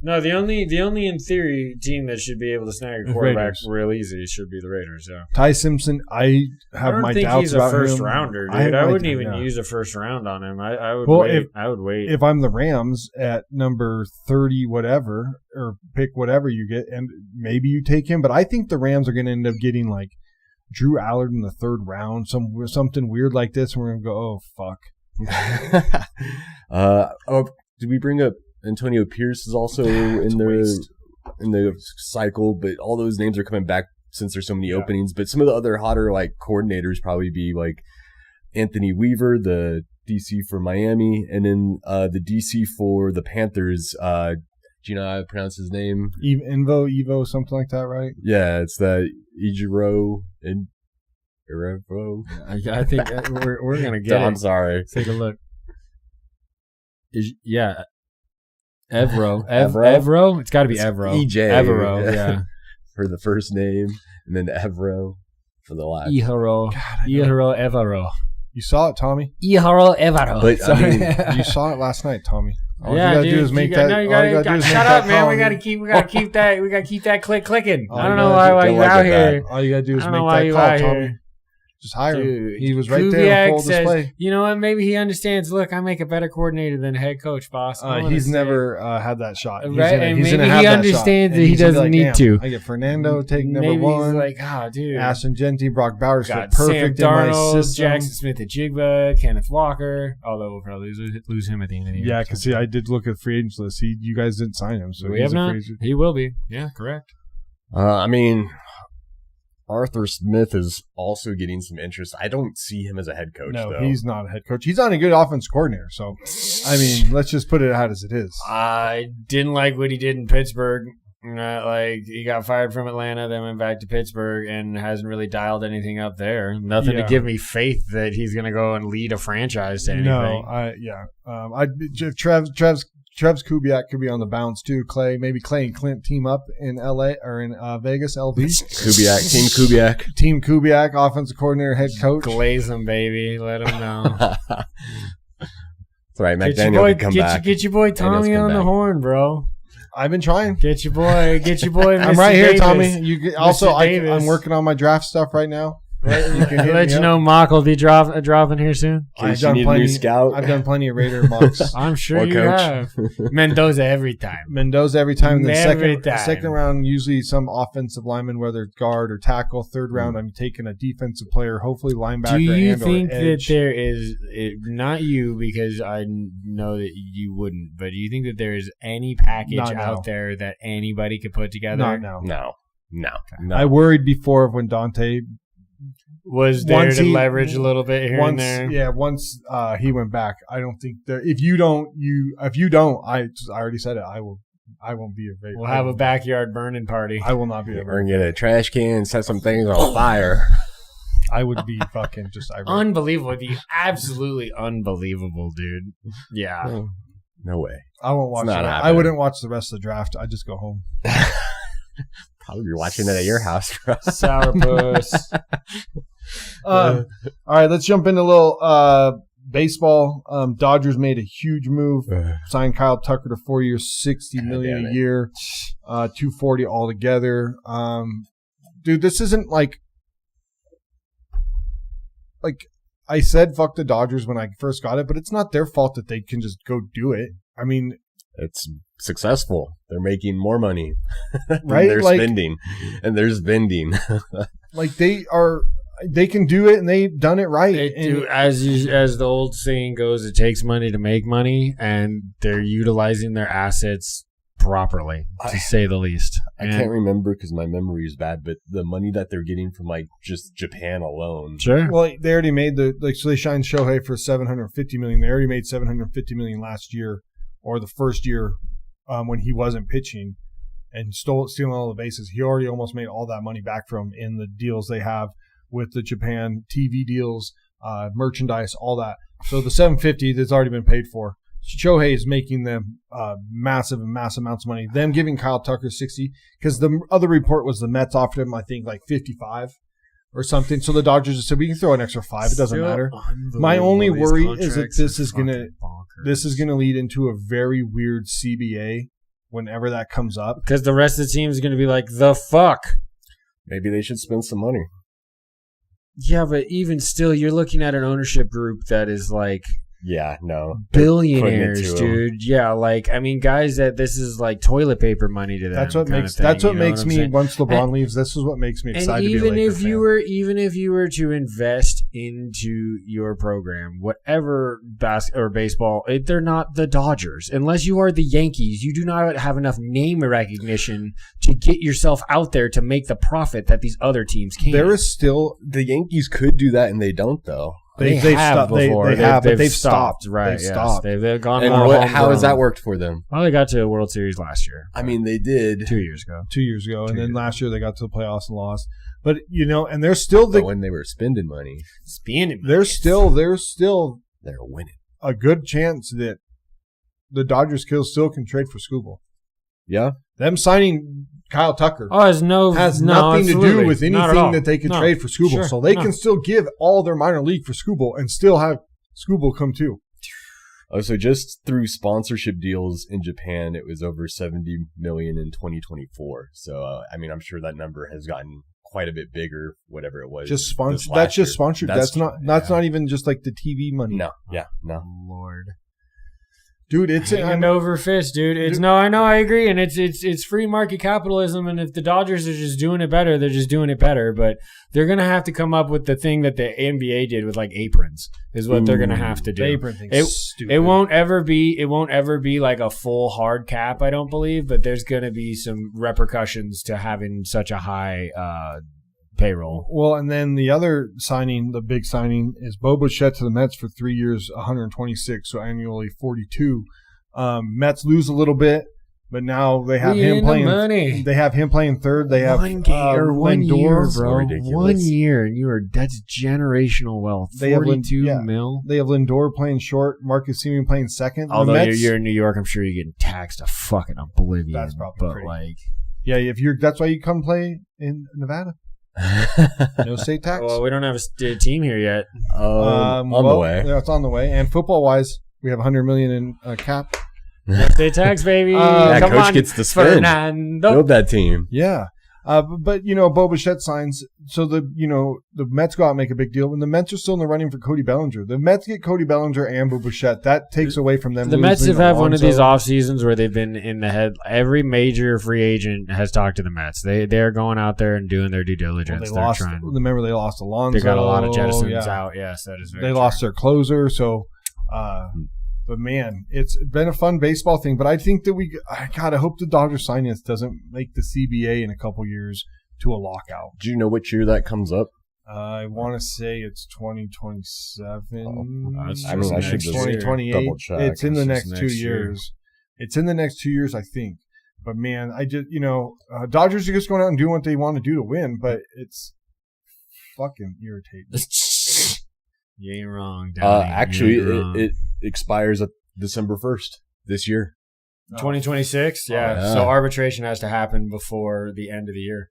No, the only in theory team that should be able to snag a quarterback real easy should be the Raiders. Yeah. Ty Simpson, I have my doubts about him. I don't think he's a first rounder, dude. I wouldn't even use a first round on him. I would wait. I would wait. If I'm the Rams at number 30, whatever, or pick whatever you get, and maybe you take him. But I think the Rams are going to end up getting like Drew Allard in the 3rd round, something weird like this, and we're going to go, oh fuck. Did we bring up Antonio Pierce is also in the cycle, but all those names are coming back since there's so many openings. But some of the other hotter like coordinators probably be like Anthony Weaver, the DC for Miami, and then the DC for the Panthers. Do you know how to pronounce his name? Evo, something like that, right? Yeah, it's the Ijiro and Erevo. I think we're gonna get. I'm sorry. Let's take a look. Evro. It's got to be Evro. EJ. Evero, yeah. For the first name, and then Evro for the last. Iharo Evero. You saw it, Tommy. Iharo Evero. But I mean, you saw it last night, Tommy. All you gotta do is make that. Shut up, man. We gotta keep that. We gotta keep that clicking. I don't know why you out here. All you gotta do is make that call, Tommy. Just hire him. He was right Kubiak there on full says, display. You know what? Maybe he understands. Look, I make a better coordinator than head coach, boss. He's never had that shot. Right? And maybe he understands that he doesn't need to. I get Fernando taking number 1. He's like, oh, dude. Ashton Genty, Brock Bowers fit Sam perfect Darnold, in my system. Jackson Smith-Njigba, Kenneth Walker. Although we'll probably lose him at the end of the year. Yeah, because I did look at the free agents list. You guys didn't sign him, so we have not. He will be. Yeah, correct. I mean, Arthur Smith is also getting some interest. I don't see him as a head coach, though. No, he's not a head coach. He's not a good offense coordinator. So, I mean, let's just put it out as it is. I didn't like what he did in Pittsburgh. Like, he got fired from Atlanta, then went back to Pittsburgh, and hasn't really dialed anything up there. Nothing to give me faith that he's going to go and lead a franchise to anything. Trev's Kubiak could be on the bounce too. Maybe Clay and Clint team up in LA or in Vegas, LV. Team Kubiak, offensive coordinator, head coach. Glaze them, baby. Let them know. That's right. McDaniel can come back. Get your boy Tommy on the horn, bro. I've been trying. Get your boy. Mr. I'm right Davis. here, Tommy. I'm working on my draft stuff right now. Right? Let you know Mock will be dropping here soon. I've done plenty of Raider mocks. I'm sure you have. Mendoza every time. And then second round, usually some offensive lineman, whether it's guard or tackle. 3rd round, I'm taking a defensive player, hopefully linebacker. Do you and think or that edge. there is, not you because I know that you wouldn't, but do you think that there is any package out there that anybody could put together? No. I worried before when Dante was there to leverage a little bit here and there. Yeah, once he went back, I don't think that if you don't, I already said it. I won't be available. We'll have a backyard burning party. I will not be available. We're gonna get a trash can and set some things on fire. I would be fucking just unbelievable. It'd be absolutely unbelievable, dude. Yeah. No way. I won't watch it. I wouldn't watch the rest of the draft. I'd just go home. Probably be watching it at your house. Sourpuss. All right, let's jump into a little baseball. Dodgers made a huge move. Signed Kyle Tucker to 4 years, $60 million a year, $240 altogether. Dude, this isn't like I said fuck the Dodgers when I first got it, but it's not their fault that they can just go do it. I mean, it's successful. They're making more money. Right? They're spending and there's vending. They can do it and they've done it right. As the old saying goes, it takes money to make money, and they're utilizing their assets properly, to say the least. I can't remember because my memory is bad, but the money that they're getting from just Japan alone. Sure. Well, they already made so they signed Shohei for $750 million. They already made $750 million last year, or the first year when he wasn't pitching, and stealing all the bases. He already almost made all that money back from in the deals they have with the Japan TV deals, merchandise, all that. So the $750 that's already been paid for. Shohei is making them massive amounts of money. Them giving Kyle Tucker $60, because the other report was the Mets offered him, I think, like $55 or something. So the Dodgers just said we can throw an extra $5. It doesn't matter. My only worry is that this is gonna lead into a very weird CBA whenever that comes up. Because the rest of the team is going to be like, the fuck? Maybe they should spend some money. Yeah, but even still, you're looking at an ownership group that is like Yeah, no. billionaires, dude. Yeah, like I mean, guys that this is like toilet paper money to them. That's what makes me once LeBron leaves. This is what makes me excited to be a Lakers fan. Even if you were to invest into your program, whatever or baseball, they're not the Dodgers. Unless you are the Yankees, you do not have enough name recognition to get yourself out there to make the profit that these other teams can. There is still the Yankees could do that, and they don't though. They've stopped before. They've stopped. Right. They've stopped. They've gone. And how has that worked for them? Well, they got to a World Series last year. I mean, they did 2 years ago. 2 years ago, and then last year they got to the playoffs and lost. But and they're still when they were spending money. They're still They're winning. A good chance that the Dodgers still can trade for Skubal. Yeah. Them signing Kyle Tucker has nothing to do with anything that they can trade for Skubal. Sure, so they can still give all their minor league for Skubal and still have Skubal come too. Oh, so just through sponsorship deals in Japan, it was over $70 million in 2024. So I mean, I'm sure that number has gotten quite a bit bigger. Whatever it was, just sponsored. That's just sponsored. That's not even just like the TV money. No, yeah, no. Lord. Dude, it's hand over fist, dude. I know, I agree, and it's free market capitalism. And if the Dodgers are just doing it better, they're just doing it better. But they're gonna have to come up with the thing that the NBA did with like aprons, is what they're gonna have to do. The apron thing's stupid. It won't ever be like a full hard cap, I don't believe. But there's gonna be some repercussions to having such a high payroll. Well, and then the other signing, the big signing, is Bo Bichette to the Mets for 3 years, 126, so annually 42. Mets lose a little bit, but now they have him playing. They have him playing third. They have 1 year, bro. Ridiculous. 1 year, and that's generational wealth. They have mil. They have Lindor playing short. Marcus Semien playing second. Although you're in New York, I'm sure you're getting taxed to fucking oblivion. That's probably pretty. That's why you come play in Nevada. No state tax. Well, we don't have a team here yet. On the way. Yeah, it's on the way. And football-wise, we have $100 million in cap. No state tax, baby. Come Coach on, gets to spin. Build that team. Yeah. But Bo Bichette signs, so the Mets go out and make a big deal. When the Mets are still in the running for Cody Bellinger, the Mets get Cody Bellinger and Bo Bichette. That takes away from them. The Mets have had one of these off seasons where they've been in the head. Every major free agent has talked to the Mets. They're going out there and doing their due diligence. Remember they lost Alonso. They got a lot of jettisons out. Yes, that is very true. Lost their closer. So, but man, it's been a fun baseball thing. But I think that I hope the Dodgers sign doesn't make the CBA in a couple years to a lockout. Do you know which year that comes up? I want to say it's 2027. I should just 2028. double check. It's in the next 2 years. It's in the next 2 years, I think. But man, Dodgers are just going out and doing what they want to do to win, but it's fucking irritating. You ain't wrong. Actually, it expires at December 1st this year. 2026? Yeah. So arbitration has to happen before the end of the year.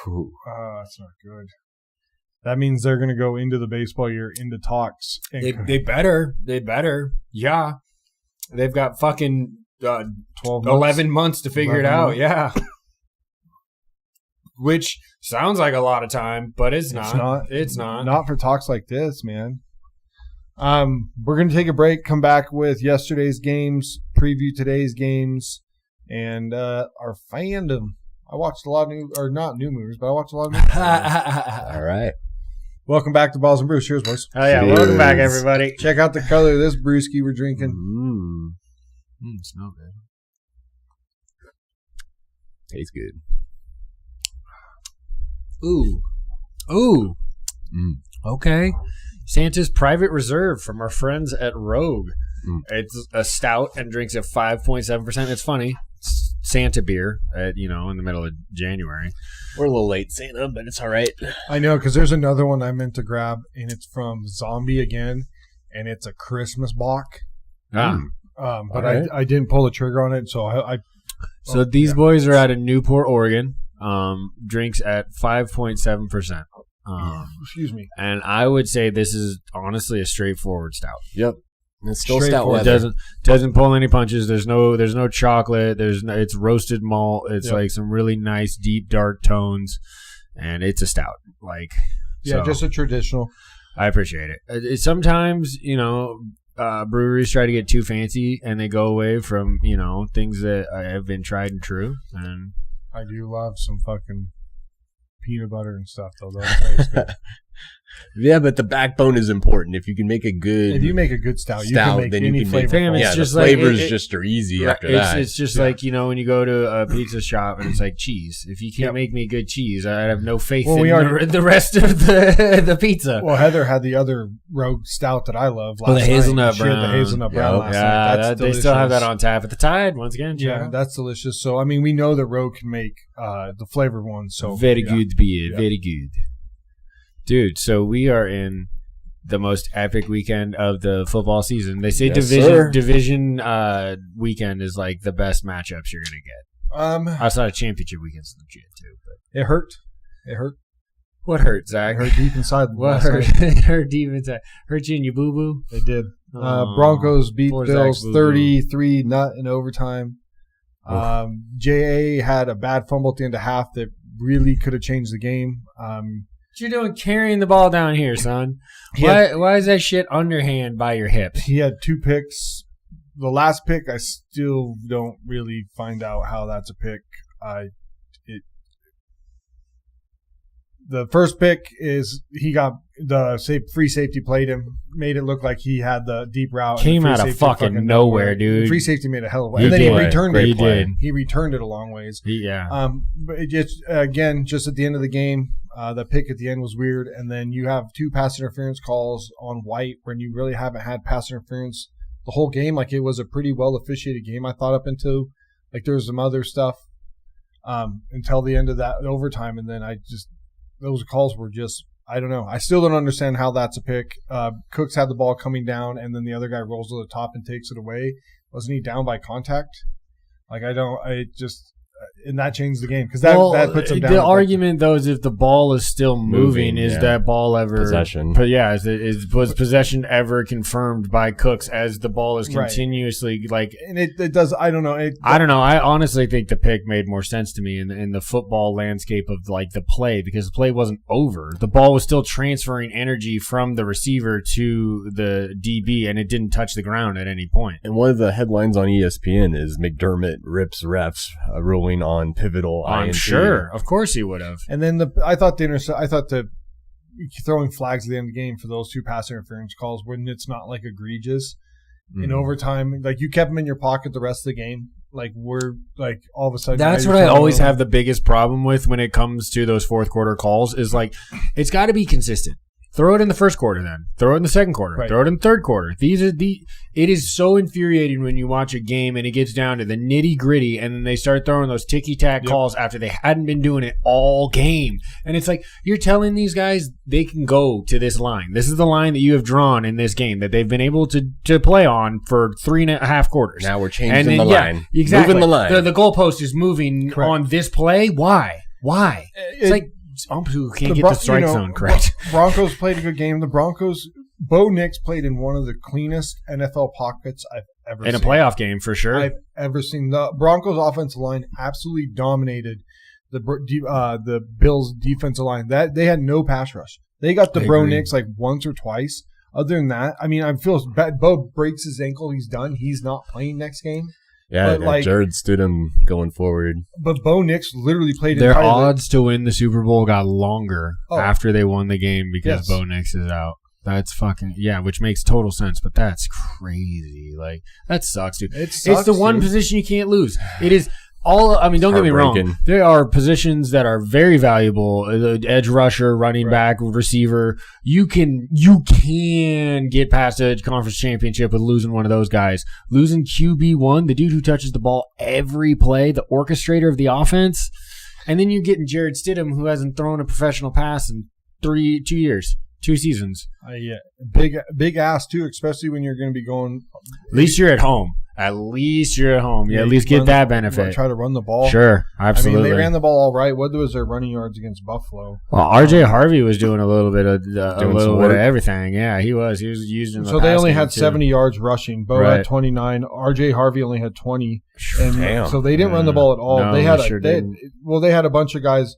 That's not good. That means they're going to go into the baseball year into talks. They better. Yeah. They've got fucking 11 months to figure it out. Yeah. Which sounds like a lot of time, but it's not. It's not. Not for talks like this, man. We're going to take a break, come back with yesterday's games, preview today's games, and our fandom. I watched a lot of not new movies, but I watched a lot of movies. All right. Welcome back to Balls and Brews. Cheers, boys. Oh, yeah. Cheers. Welcome back, everybody. Check out the color of this brewski we're drinking. Smell good. Tastes good. Ooh. Okay. Santa's Private Reserve from our friends at Rogue. It's a stout and drinks at 5.7%. It's funny. It's Santa beer in the middle of January. We're a little late, Santa, but it's all right. I know, because there's another one I meant to grab, and it's from Zombie again, and it's a Christmas bock. But right. I didn't pull the trigger on it, so these boys are out of Newport, Oregon. Drinks at 5.7%. Excuse me. And I would say this is honestly a straightforward stout. Yep. And it's still stout weather. It doesn't pull any punches. There's no chocolate. It's roasted malt. It's like some really nice deep dark tones, and it's a stout. Just a traditional. I appreciate it. Sometimes breweries try to get too fancy and they go away from things that have been tried and true. And I do love some fucking peanut butter and stuff, though. That's good. Yeah, but the backbone is important. If you can make a good, stout, you can make then any you can flavor. make. The flavors just are easy after that. It's just like when you go to a pizza shop and it's like cheese. If you can't make me good cheese, I have no faith in the rest of the pizza. Well, Heather had the other rogue stout that I love. The hazelnut brown. She had the hazelnut brown last night. That's they still have that on tap at the Tide once again. Yeah, that's delicious. So I mean, we know that Rogue can make the flavored ones. So very good beer, very good. Dude, so we are in the most epic weekend of the football season. They say division weekend is like the best matchups you're going to get. Outside of championship weekends legit too. But it hurt. What hurt, Zach? It hurt deep inside. What hurt? It hurt deep inside. Hurt you in your boo-boo? They did. Broncos beat Bills 33-0 in overtime. J.A. had a bad fumble at the end of half that really could have changed the game. What you doing carrying the ball down here, son? Why is that shit underhand by your hips? He had 2 picks. The last pick, I still don't really find out how that's a pick. The first pick is he got the free safety played him, made it look like he had the deep route. Came out of fucking nowhere, dude. The free safety made a hell of a way. And then he returned it. He returned it a long ways. But it just, again, just at the end of the game, the pick at the end was weird. And then you have 2 pass interference calls on White when you really haven't had pass interference the whole game. Like, it was a pretty well officiated game, I thought, up into. Like, there was some other stuff until the end of that overtime. And then those calls were just, I don't know. I still don't understand how that's a pick. Cooks had the ball coming down, and then the other guy rolls to the top and takes it away. Wasn't he down by contact? And that changed the game because that puts him down. The argument, though, is if the ball is still moving, is that ball ever possession? But yeah, was possession ever confirmed by Cooks as the ball is continuously And it does. I don't know. I don't know. I honestly think the pick made more sense to me in the football landscape of the play because the play wasn't over. The ball was still transferring energy from the receiver to the DB, and it didn't touch the ground at any point. And one of the headlines on ESPN is McDermott rips refs ruling on pivotal. I'm sure, of course he would have. And then I thought the throwing flags at the end of the game for those 2 pass interference calls when it's not egregious in overtime. Like, you kept them in your pocket the rest of the game. Like, we're all of a sudden. That's what I always have the biggest problem with when it comes to those fourth quarter calls is it's got to be consistent. Throw it in the first quarter, then. Throw it in the second quarter. Right. Throw it in the third quarter. It is so infuriating when you watch a game and it gets down to the nitty gritty, and then they start throwing those ticky-tack calls after they hadn't been doing it all game. And it's like, you're telling these guys they can go to this line. This is the line that you have drawn in this game that they've been able to play on for 3.5 quarters. Now we're changing the line. Exactly. Moving the line. The goalpost is moving on this play. Why? It's like who can't get the strike zone correct. Broncos played a good game. The Broncos, Bo Nix played in one of the cleanest NFL pockets I've ever seen. In a playoff game, for sure. I've ever seen. The Broncos offensive line absolutely dominated the Bills defensive line. That they had no pass rush. They got the Bo Nix once or twice. Other than that, I mean, I feel bad. Bo breaks his ankle. He's done. He's not playing next game. Yeah, Jared Stidham going forward. But Bo Nix literally played. Their odds to win the Super Bowl got longer after they won the game because Bo Nix is out. That's fucking which makes total sense. But that's crazy. That sucks, dude. It's the one position you can't lose. It is. Don't get me wrong. There are positions that are very valuable. Edge rusher, running back, receiver. You can get past the conference championship with losing one of those guys. Losing QB1, the dude who touches the ball every play, the orchestrator of the offense. And then you're getting Jared Stidham, who hasn't thrown a professional pass in 2 years. 2 seasons. Big ass too, especially when you're going to be going. At least you're at home. At least you're at home. You Yeah, at you least can get run that the- benefit. Try to run the ball. Sure, absolutely. I mean, they ran the ball all right. What was their running yards against Buffalo? Well, R.J. Harvey was doing a little bit of work. everything. Yeah, he was. He was using. So they only had 70 yards rushing. Bo had 29. R.J. Harvey only had 20. And Damn. so they didn't run the ball at all. No, they had didn't. they had a bunch of guys.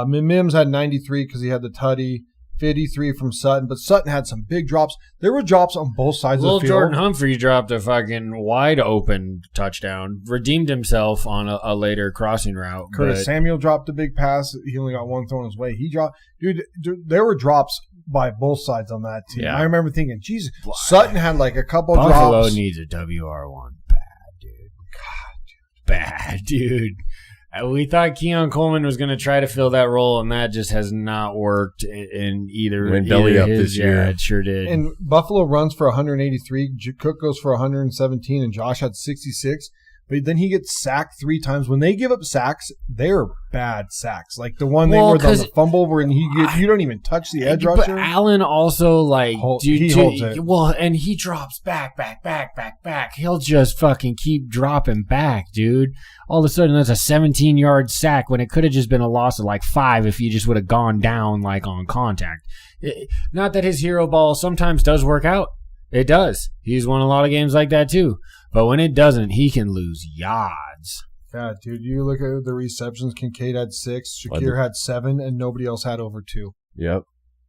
Mims had 93 because he had the tutty. 53 from Sutton, but Sutton had some big drops. There were drops on both sides of the field. Jordan Humphrey dropped a fucking wide open touchdown, redeemed himself on a later crossing route. Curtis Samuel dropped a big pass. He only got one thrown his way. He dropped, dude. There were drops by both sides on that team. Yeah. I remember thinking, Jesus, Sutton had like a couple Buffalo drops. needs a WR1 bad, dude. Bad, dude. We thought Keon Coleman was going to try to fill that role, and that just has not worked in either. Went belly up his, this year. Yeah, it sure did. And Buffalo runs for 183. Cook goes for 117, and Josh had 66. But then he gets sacked 3 times. When they give up sacks, they're bad sacks. Like the one they were on the fumble where you don't even touch the edge rusher. But Allen also he holds it. Well, and he drops back. He'll just fucking keep dropping back, dude. All of a sudden, that's a 17-yard sack when it could have just been a loss of like 5 if he just would have gone down like on contact. Not that his hero ball sometimes does work out. It does. He's won a lot of games like that too. But when it doesn't, he can lose yards. Yeah, dude. You look at the receptions. Kincaid had 6. Shakir had 7, and nobody else had over 2. Yep.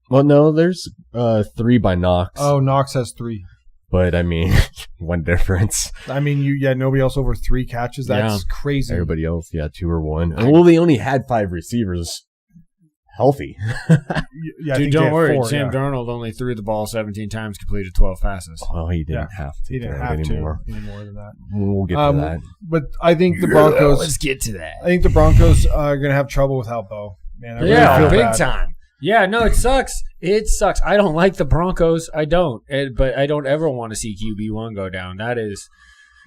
Well, no, there's 3 by Knox. Oh, Knox has 3. But, I mean, one difference. I mean, nobody else over 3 catches. That's crazy. Everybody else, 2 or 1. Well, they only had 5 receivers healthy. Dude, don't worry. Sam Darnold only threw the ball 17 times, completed 12 passes. Well, he didn't have to. He didn't have anymore. to any more than that. We'll get to that. But I think the Broncos. Let's get to that. I think the Broncos are going to have trouble without Bo. Man, I really feel big bad. time. Yeah, no, it sucks. It sucks. I don't like the Broncos. I don't. But I don't ever want to see QB1 go down. That is.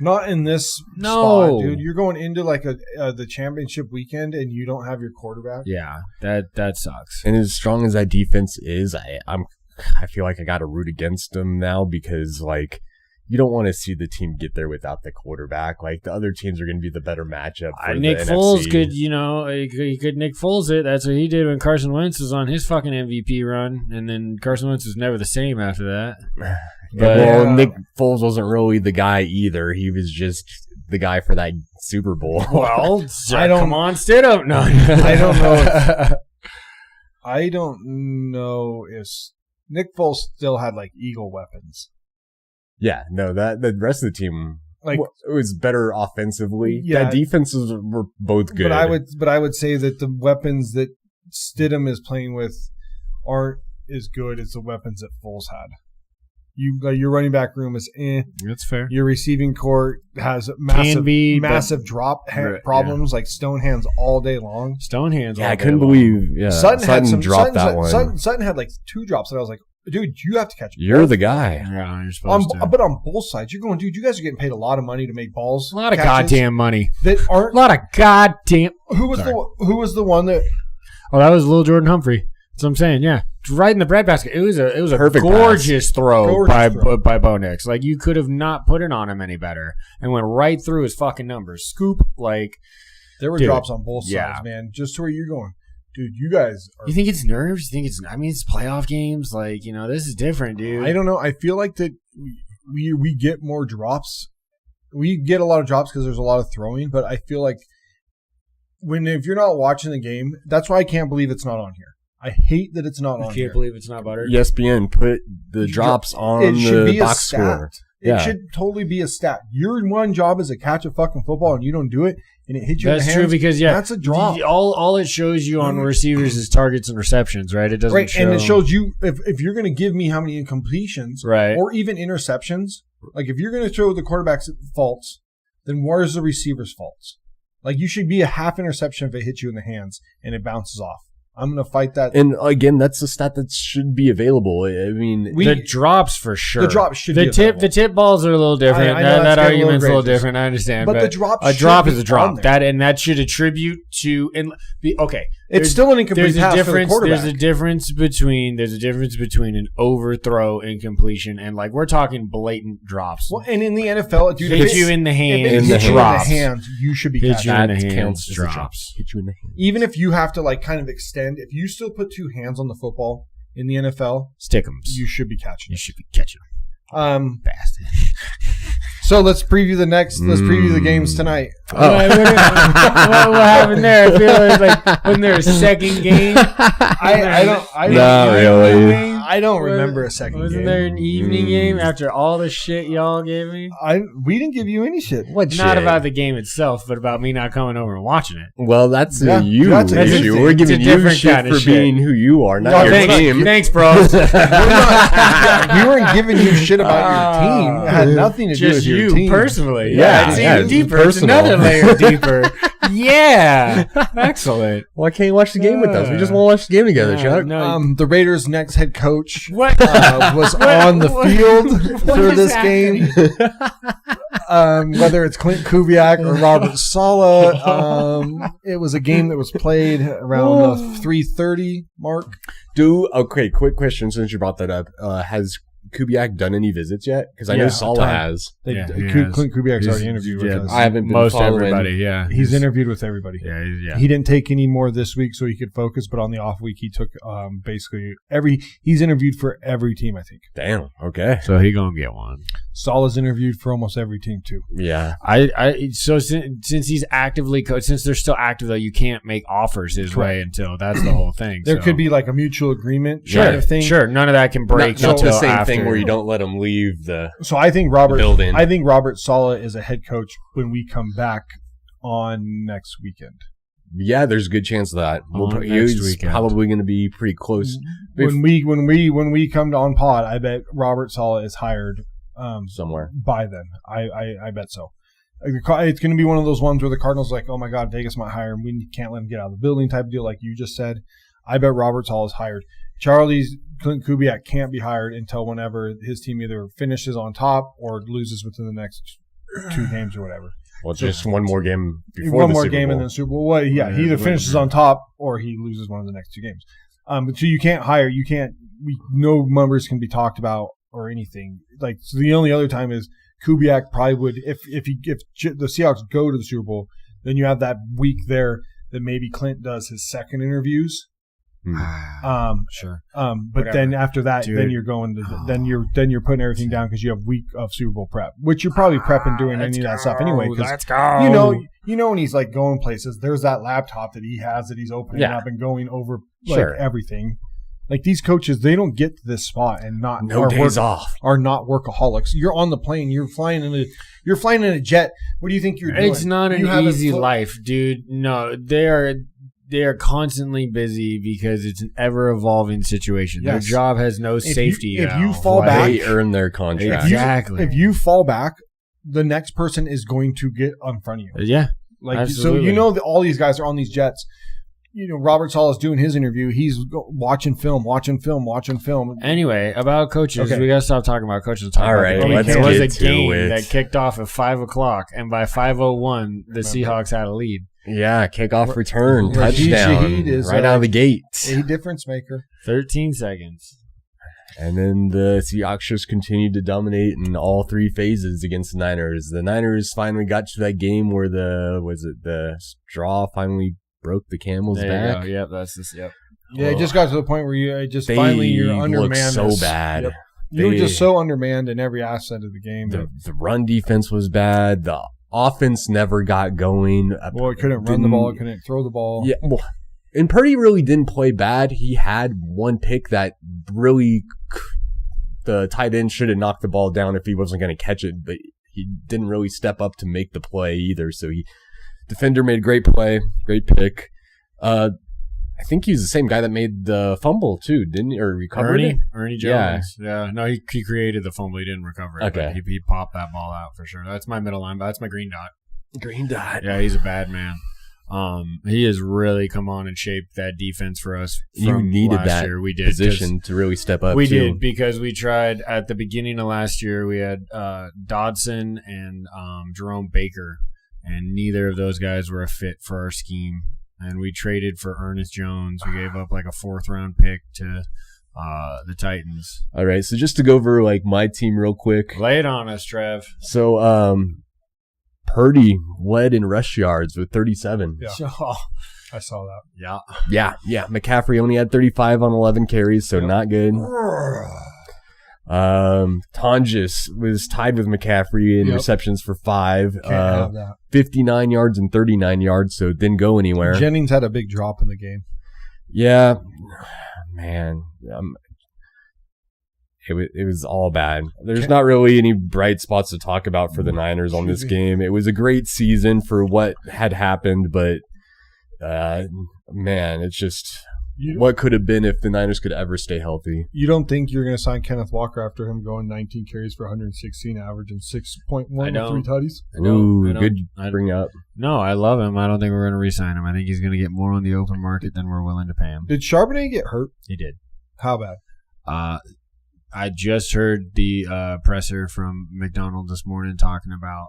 Not in this spot, dude. You're going into like the championship weekend and you don't have your quarterback. Yeah, that sucks. And as strong as that defense is, I feel like I got to root against them now because like you don't want to see the team get there without the quarterback. Like the other teams are going to be the better matchup. For Nick the Foles NFC. could, he could Nick Foles it. That's what he did when Carson Wentz was on his fucking MVP run, and then Carson Wentz was never the same after that. But Nick Foles wasn't really the guy either. He was just the guy for that Super Bowl. Well, come on, Stidham. No, I don't know. I don't know if Nick Foles still had like Eagle weapons. Yeah, no, the rest of the team like it was better offensively. Yeah, defenses were both good. But I would say that the weapons that Stidham is playing with aren't as good as the weapons that Foles had. Your running back room is That's fair. Your receiving court has massive drop problems, like stone hands all day long. Stone hands. Yeah, I couldn't believe. Yeah, Sutton dropped that one. Sutton had like 2 drops, and I was like, dude, you have to catch. You're the guy. Yeah, you're supposed to. But on both sides, you're going, dude. You guys are getting paid a lot of money to make balls. A lot of goddamn money. That aren't a lot of goddamn. Who was the one that? Oh, that was Lil Jordan Humphrey. That's what I'm saying. Yeah, right in the breadbasket. It was a perfect gorgeous throw by Bo Nix. Like you could have not put it on him any better, and went right through his fucking numbers. Scoop. Like there were drops on both sides, man. Just to where you're going. Dude, you guys are... You think it's nerves? You think it's... I mean, it's playoff games. Like, this is different, dude. I don't know. I feel like that we get more drops. We get a lot of drops because there's a lot of throwing, but I feel like if you're not watching the game, that's why I can't believe it's not on here. I hate that it's not on here. Can't believe it's not butter. ESPN put the drops on the box score. It should totally be a stat. Your one job is to catch a fucking football and you don't do it, and it hits you in the hands. That's true because that's a drop. All it shows you on receivers is targets and receptions, right? It doesn't show. And it shows you if you're going to give me how many incompletions, right, or even interceptions. Like if you're going to show the quarterback's faults, then where's the receiver's faults? Like you should be a half interception if it hits you in the hands and it bounces off. I'm going to fight that. And again, that's a stat that should be available. I mean, the drops for sure. The drops should be available. The tip balls are a little different. I know that argument's a little different. I understand, but the drop a drop is a drop. That that should attribute to okay. It's still an incomplete pass for the quarterback. There's a difference between an overthrow incompletion and like we're talking blatant drops. Well, and in the NFL, dude, hit you in the hand, in the hands, you should be hit you in the hands. hands. Drops. Hit you in the hands. Even if you have to like kind of extend, if you still put two hands on the football in the NFL, stick'ems. You should be catching. You should be catching. Bastard. So let's preview the games tonight. What happened there? I feel like when there's a second game. I don't remember a second game. Wasn't there an evening game after all the shit y'all gave me? We didn't give you any shit. Not shit? About the game itself, but about me not coming over and watching it. Well, that's a issue. We're giving you shit for being who you are, not your team. Thanks, bros. We weren't giving you shit about your team. It had nothing to do with your team. Personally. Yeah, it's even deeper. It's another layer deeper. Yeah. Excellent. Why can't you watch the game with us? We just want to watch the game together, Chuck. No. The Raiders' next head coach was on the field for this game. Whether it's Clint Kubiak or Robert Saleh, it was a game that was played around the 3:30 mark. Okay, quick question since you brought that up. Has Kubiak done any visits yet? Because I know Saleh has. Clint Kubiak's already interviewed with us. I haven't been most following. everybody. Yeah, he's interviewed with everybody. Yeah. He didn't take any more this week so he could focus, but on the off week he took basically he's interviewed for every team, I think. Damn. Okay. So he gonna get one. Saleh's interviewed for almost every team too. Yeah. So since he's actively since they're still active though, you can't make offers his way until that's the whole thing. There could be like a mutual agreement kind of thing. Sure, none of that can break. Not the same after. thing where you don't let them leave the. So I think Robert Saleh is a head coach when we come back on next weekend. Yeah, there's a good chance of that. He's probably going to be pretty close. When we come on pod, I bet Robert Saleh is hired somewhere by then. I bet so. It's going to be one of those ones where the Cardinals are like, oh my God, Vegas might hire him. We can't let him get out of the building type of deal, like you just said. I bet Robert Saleh is hired. Clint Kubiak can't be hired until whenever his team either finishes on top or loses within the next 2 games or whatever. Well, just one more game before one the more Super game Bowl. and then Super Bowl. Well, yeah, he either finishes on top or he loses one of the next 2 games. But so you can't hire. No numbers can be talked about or anything. Like so the only other time is Kubiak probably would if the Seahawks go to the Super Bowl, then you have that week there that maybe Clint does his second interviews. Sure. But Whatever. Then after that, Dude. then you're going to then you're putting everything down because you have week of Super Bowl prep, which you're probably prepping doing any of that stuff anyway. Let's go. You know when he's like going places, there's that laptop that he has that he's opening up and going over everything. Like these coaches, they don't get to this spot and not off are not workaholics. You're on the plane. You're flying in a jet. What do you think you're doing? It's not an easy life, dude. No, they are constantly busy because it's an ever-evolving situation. Yes. Their job has no safety. If you fall back, they earn their contract. Exactly. If you fall back, the next person is going to get in front of you. Yeah. Absolutely. So you know that all these guys are on these jets. You know, Robert Saleh is doing his interview. He's watching film. Anyway, about coaches, we got to stop talking about coaches. All right, there was a game that kicked off at 5:00, and by 5:01, the Seahawks had a lead. Yeah, kickoff return, touchdown, Shaheed is right out of the gate. A difference maker. 13 seconds. And then the Seahawks just continued to dominate in all 3 phases against the Niners. The Niners finally got to that game where the straw finally broke the camel's back. Yep, that's this. Yep. Yeah, it just got to the point where you're undermanned. So bad. Yep. You were just so undermanned in every asset of the game. The run defense was bad. The offense never got going. Well, it couldn't run the ball. It couldn't throw the ball. Yeah, well, and Purdy really didn't play bad. He had one pick that really the tight end should have knocked the ball down if he wasn't going to catch it, but he didn't really step up to make the play either. So defender made a great play, great pick. I think he was the same guy that made the fumble too, didn't he? Or recovered it? Ernie Jones. Yeah. No, he created the fumble. He didn't recover it. Okay. He popped that ball out for sure. That's my middle line, but that's my green dot. Green dot. Yeah, he's a bad man. He has really come on and shaped that defense for us. You needed last that year. We did, position to really step up. We too. did, because we tried at the beginning of last year. We had Dodson and Jerome Baker, and neither of those guys were a fit for our scheme. And we traded for Ernest Jones. We gave up like a 4th-round pick to the Titans. All right, so just to go over like my team real quick. Lay it on us, Trev. So Purdy led in rush yards with 37. Yeah. I saw that. Yeah. Yeah. McCaffrey only had 35 on 11 carries, so not good. Tonjes was tied with McCaffrey in receptions for 5. Can't have that. 59 yards and 39 yards, so it didn't go anywhere. Jennings had a big drop in the game. Yeah, man. It was all bad. There's not really any bright spots to talk about for the Niners on this game. It was a great season for what had happened, but man, it's just what could have been if the Niners could ever stay healthy. You don't think you're going to sign Kenneth Walker after him going 19 carries for 116 average and 6.1 with 3 tutties? Ooh, good bring up. No, I love him. I don't think we're going to re-sign him. I think he's going to get more on the open market than we're willing to pay him. Did Charbonnet get hurt? He did. How bad? I just heard the presser from McDonald this morning talking about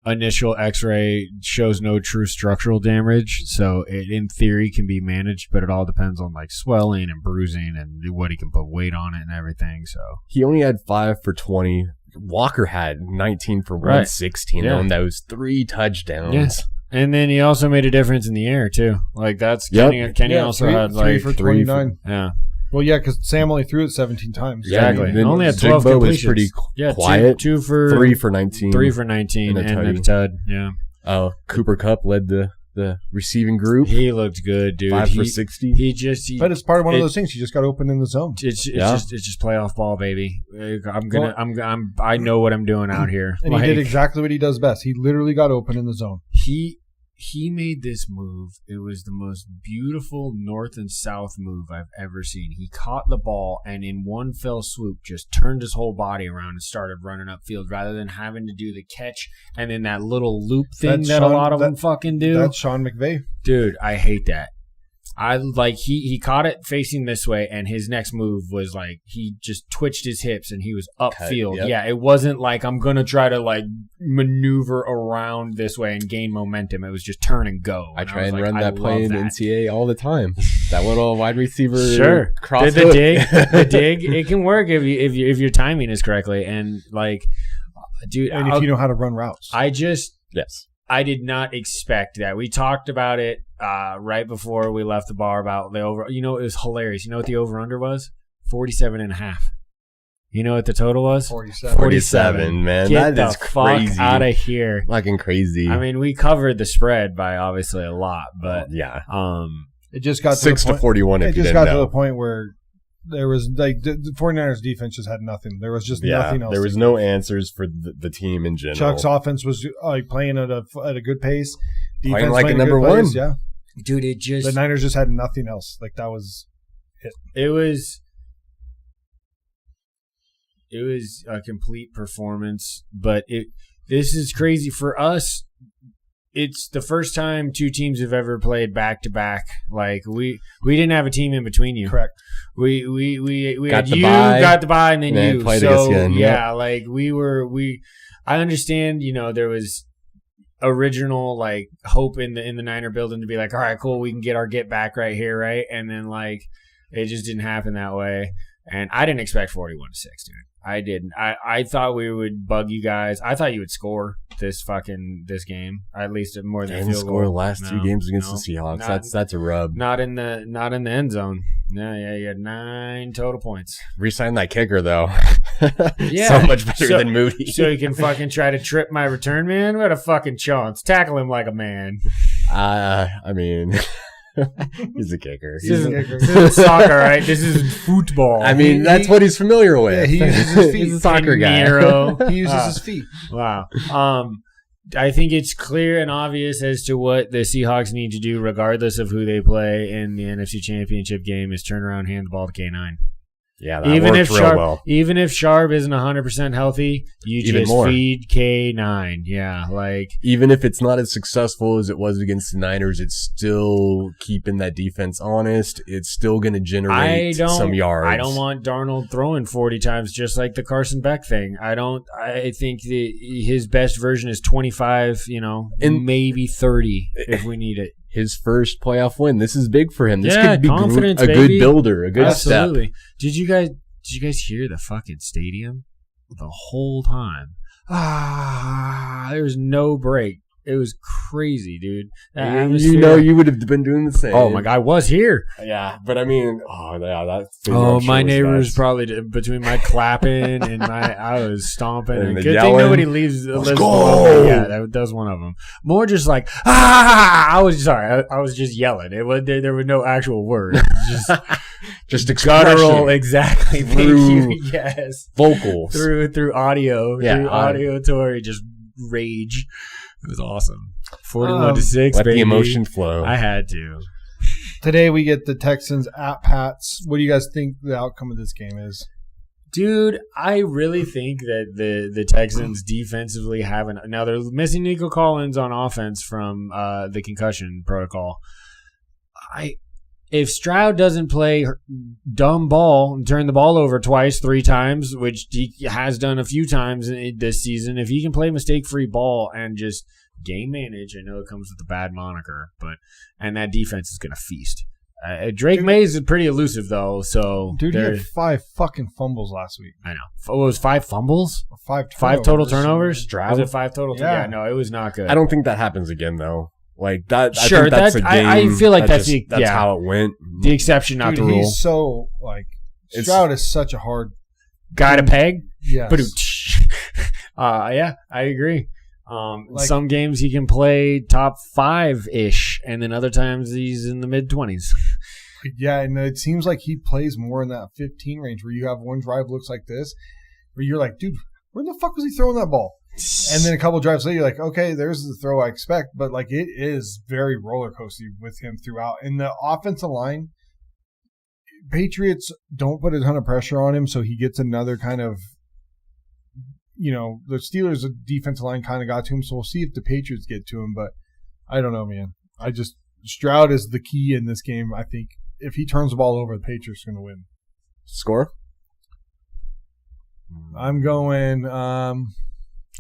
initial X-ray shows no true structural damage, so it in theory can be managed, but it all depends on like swelling and bruising and what he can put weight on it and everything. So he only had 5 for 20. Walker had 19 for 116 on those 3 touchdowns. Yes. And then he also made a difference in the air too. Like that's Kenny also had like 3 for 29. Yeah. Well, yeah, because Sam only threw it 17 times. Exactly. Then only had 12 Jigbo completions. was pretty quiet. 3 for 19. 3 for 19 and a tud. Yeah. Cooper Kupp led the receiving group. He looked good, dude. 5 for 60. But it's part of one of those things. He just got open in the zone. It's just playoff ball, baby. I know what I'm doing out here. And he did exactly what he does best. He literally got open in the zone. He made this move. It was the most beautiful north and south move I've ever seen. He caught the ball and in one fell swoop just turned his whole body around and started running upfield rather than having to do the catch and then that little loop thing a lot of them fucking do. That's Sean McVay. Dude, I hate that. He caught it facing this way, and his next move was like he just twitched his hips and he was upfield. Yep. Yeah, it wasn't like I'm gonna try to like maneuver around this way and gain momentum. It was just turn and go. I try and run that play in NCAA all the time. That little wide receiver, cross the dig, it can work if your timing is correctly and like, dude, and if you know how to run routes. I did not expect that. We talked about it right before we left the bar about the over. You know, it was hilarious. You know what the over-under was? 47.5. You know what the total was? 47. Man. Get that is crazy. Fuck out of here. Fucking crazy. I mean, we covered the spread by obviously a lot, but yeah. It just got 6 to 41 if you didn't know. It just got to the point where there was like the 49ers defense just had nothing. There was just nothing else. There was no answers for the team in general. Chuck's offense was like playing at a good pace. Defense playing like a number one. Pace, yeah. Dude, the Niners just had nothing else. Like that was it. It was a complete performance, but this is crazy for us. It's the first time 2 teams have ever played back to back. Like we didn't have a team in between you. Correct. We got the bye, and then you played again. Yeah, like I understand. You know, there was original like hope in the Niner building to be like, all right, cool, we can get our get back right here, right? And then like it just didn't happen that way. And I didn't expect 41-6, dude. I didn't. I thought we would bug you guys. I thought you would score this game, at least more than a field goal. Score the last 2 games against the Seahawks. That's a rub. Not in the end zone. Yeah, you had 9 total points. Resign that kicker though. Yeah, so much better than Moody. So you can fucking try to trip my return man. What a fucking chance! Tackle him like a man. I mean. He's a kicker. This isn't soccer, right? This is football. I mean, that's what he's familiar with. Yeah, he uses his feet. He's a soccer guy. He uses his feet. Wow. I think it's clear and obvious as to what the Seahawks need to do, regardless of who they play in the NFC Championship game, is turn around, hand the ball to K9. Yeah, that worked real well. Even if Sharp isn't 100% healthy, you Even just more. feed K9. Yeah, like even if it's not as successful as it was against the Niners, it's still keeping that defense honest. It's still going to generate some yards. I don't want Darnold throwing 40 times just like the Carson Beck thing. I think his best version is 25, and maybe 30 if we need it. His first playoff win. This is big for him. This Yeah, could be confidence, a baby. good builder, a good Absolutely. step. Did you guys hear the fucking stadium the whole time? There was no break. It was crazy, dude. You would have been doing the same. Oh my God, I was here. Yeah, but I mean, that. My neighbors probably between my clapping and I was stomping. And good yelling. thing nobody lives Let's below go! me. Yeah, that was one of them. More just like I was sorry. I was just yelling. It was there were no actual words. Just guttural, exactly. Thank you. Yes, vocals through audio. Yeah, through audio tour, just rage. It was awesome. 41-6. Let baby. the emotion flow. I had to. Today we get the Texans at Pats. What do you guys think the outcome of this game is? Dude, I really think that the Texans defensively now they're missing Nico Collins on offense from the concussion protocol. If Stroud doesn't play dumb ball and turn the ball over twice, 3 times, which he has done a few times this season, if he can play mistake-free ball and just game manage, I know it comes with a bad moniker, and that defense is going to feast. Drake May is pretty elusive, though, so... Dude, he had 5 fucking fumbles last week. I know. It was 5 fumbles? 5 total turnovers? Stroud? Was it 5 total? Yeah. No, it was not good. I don't think that happens again, though. Like that. Sure, I think that's a game. I feel like that's how it went. The exception, not the rule. He's so, Stroud is such a hard guy to peg. Yes. Yeah, I agree. Some games he can play top 5-ish, and then other times he's in the mid-20s. Yeah, and it seems like he plays more in that 15 range where you have one drive looks like this, where you're like, dude, where the fuck was he throwing that ball? And then a couple drives later, you're like, okay, there's the throw I expect. But, it is very roller coaster with him throughout. And the offensive line, Patriots don't put a ton of pressure on him, so he gets another kind of, the Steelers' defensive line kind of got to him. So we'll see if the Patriots get to him. But I don't know, man. Stroud is the key in this game. I think if he turns the ball over, the Patriots are going to win. Score? I'm going...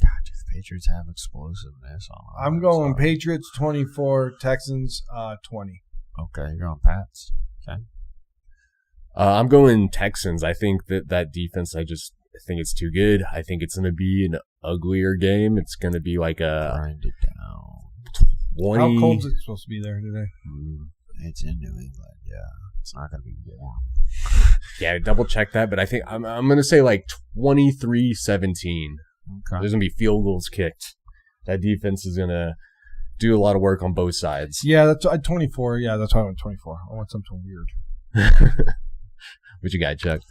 God, do the Patriots have explosiveness on them? I'm going Patriots 24, Texans 20. Okay, you're going Pats. Okay. I'm going Texans. I think that defense, I think it's too good. I think it's going to be an uglier game. It's going to be like a... Grind it down. 20. How cold is it supposed to be there today? It's in New England, yeah. It's not going to be warm. Yeah, double check that, but I think I'm going to say 23-17. Okay. There's going to be field goals kicked. That defense is going to do a lot of work on both sides. Yeah, that's 24. Yeah, that's why I went 24. I want something weird. What you got, Chuck?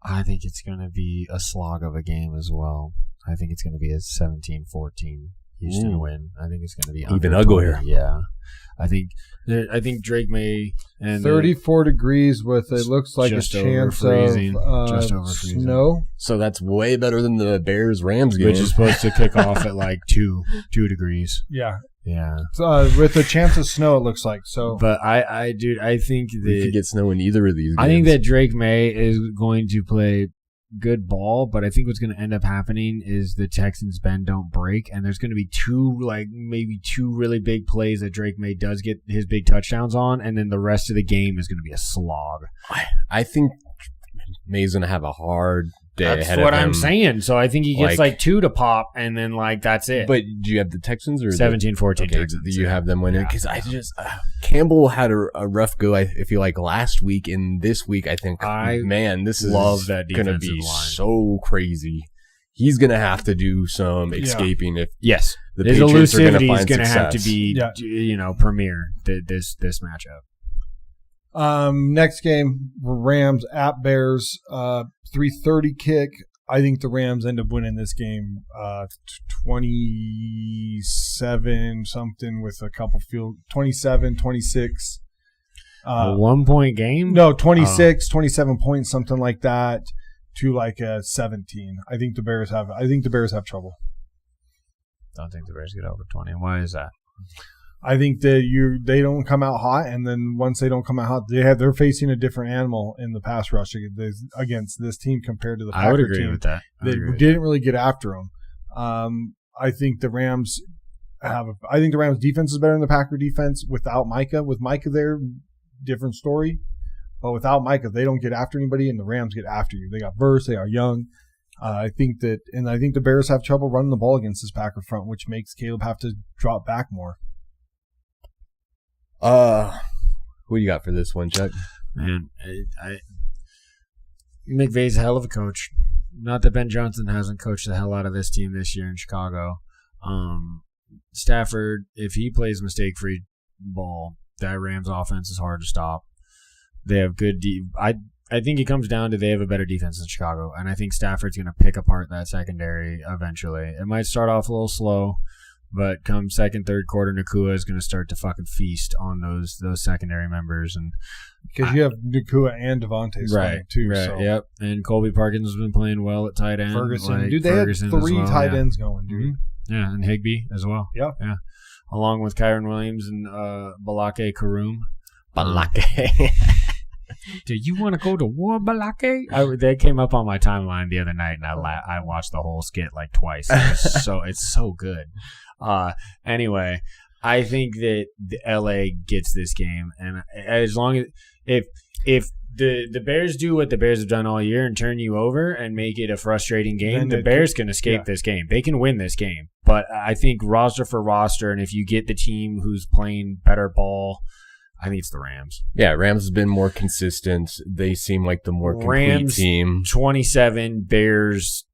I think it's going to be a slog of a game as well. I think it's going to be a 17-14 Houston win. I think it's going to be even uglier. Yeah. I think Drake May and 34 degrees with it looks like a chance of snow. So that's way better than the Bears-Rams game, which is supposed to kick off at 2 degrees. Yeah. Yeah. With a chance of snow, it looks like. So, but I think that we could get snow in either of these games. I think that Drake May is going to play good ball, but I think what's going to end up happening is the Texans bend don't break, and there's going to be maybe two really big plays that Drake May does get his big touchdowns on, and then the rest of the game is going to be a slog. I think May's going to have a hard day ahead of him. That's what I'm saying. So I think he gets 2 to pop, and then that's it. But do you have the Texans or 17-14? Okay, do you have them winning? Because Campbell had a rough go. I feel like last week and this week. I think this is going to be so crazy. He's going to have to do some escaping if the his Patriots are going to elusivity find is going to have to success. be premier this matchup. Next game, Rams at Bears, 3:30 kick. I think the Rams end up winning this game 27 something with a couple 27-26. A 1 point game? No, 26, 27 points, something like that, to like a 17. I think the Bears have trouble. Don't think the Bears get over 20. Why is that? I think that they don't come out hot, and then once they don't come out hot, they're facing a different animal in the pass rush against this team compared to the Packer team. I would agree with that. They didn't really get after them. I think the Rams defense is better than the Packer defense without Micah. With Micah there, different story. But without Micah, they don't get after anybody, and the Rams get after you. They got burst. They are young. I think the Bears have trouble running the ball against this Packer front, which makes Caleb have to drop back more. Who you got for this one, Chuck? Man, McVay's a hell of a coach. Not that Ben Johnson hasn't coached the hell out of this team this year in Chicago. Stafford, if he plays mistake-free ball, that Rams offense is hard to stop. They have good I think it comes down to they have a better defense in Chicago, and I think Stafford's going to pick apart that secondary eventually. It might start off a little slow, but come second, third quarter, Nakua is going to start to fucking feast on those secondary members, and because you have Nakua and Devontae right too. Right, so. yep. And Colby Parkins has been playing well at tight end. Ferguson, dude, they had 3 tight ends going, dude. Mm-hmm. Yeah, and Higbee as well. Yeah, along with Kyron Williams and Balake Karoom. Balake. Do you want to go to war, Balake? They came up on my timeline the other night, and I watched the whole skit like twice. It's so good. Anyway, I think that the LA gets this game, and as long as if the Bears do what the Bears have done all year and turn you over and make it a frustrating game, the Bears can escape this game. They can win this game, but I think roster for roster, and if you get the team who's playing better ball, I think it's the Rams. Yeah, Rams has been more consistent. They seem like the more complete Rams, team. 27, Bears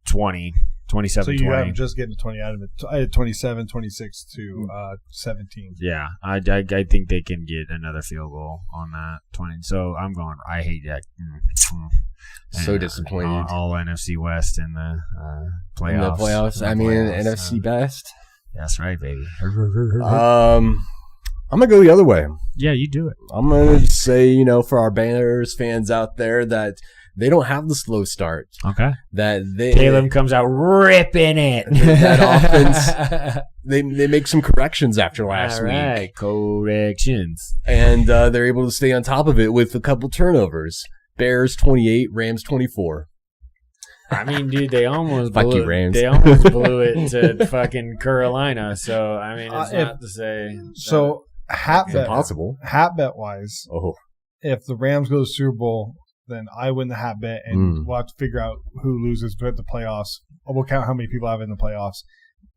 20. 27-20. So you have just getting 20 out of it. I had 27, 26 to 17. Yeah, I think they can get another field goal on that 20. So I'm going. I hate that. So disappointed. All NFC West in the playoffs. In the playoffs. I mean, NFC best. That's right, baby. I'm going to go the other way. Yeah, you do it. I'm going to say, for our Bears fans out there that they don't have the slow start. Okay. That Caleb comes out ripping it. That offense, they make some corrections after last week. All right, corrections. And they're able to stay on top of it with a couple turnovers. Bears 28, Rams 24. I mean, dude, they almost Fuck blew you, it. Rams. They almost blew it to fucking Carolina. So I mean, it's not to say. So hat bet wise, if the Rams go to the Super Bowl, then I win the hat bet, and we'll have to figure out who loses at the playoffs. We'll count how many people have in the playoffs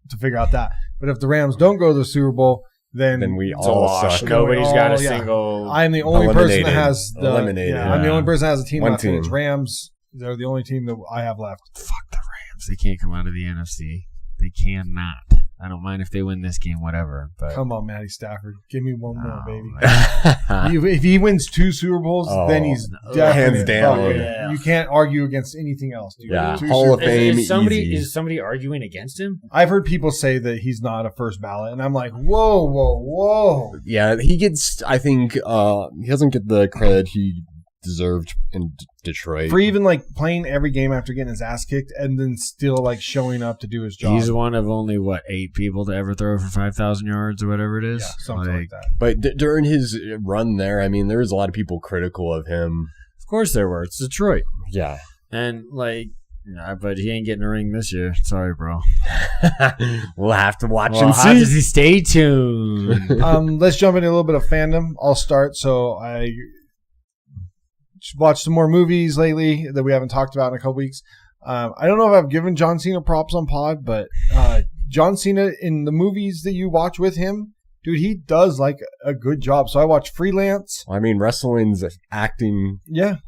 to figure out that. But if the Rams don't go to the Super Bowl, then we all suck. Nobody's got a single. I'm the only person that has eliminated. I'm the only person that has a team One left. team. It's Rams. They're the only team that I have left. Fuck the Rams. They can't come out of the NFC. They cannot. I don't mind if they win this game, whatever. But come on, Matty Stafford. Give me one more, baby. If he wins 2 Super Bowls, then he's definitely hands down. You can't argue against anything else, dude. Yeah, Hall of Fame. Is somebody arguing against him? I've heard people say that he's not a first ballot, and I'm like, whoa. Yeah, he gets. I think he doesn't get the credit he deserved in Detroit for even like playing every game after getting his ass kicked and then still like showing up to do his job. He's one of only 8 people to ever throw for 5,000 yards or whatever it is. Yeah, something like that. But during his run there, I mean, there was a lot of people critical of him. Of course there were. It's Detroit. Yeah, and but he ain't getting a ring this year. Sorry, bro. We'll have to watch and see. Stay tuned. Let's jump into a little bit of fandom. I'll start. So I watched some more movies lately that we haven't talked about in a couple weeks. I don't know if I've given John Cena props on pod, but John Cena in the movies that you watch with him, dude, he does like a good job. So I watched Freelance. I mean, wrestling's acting,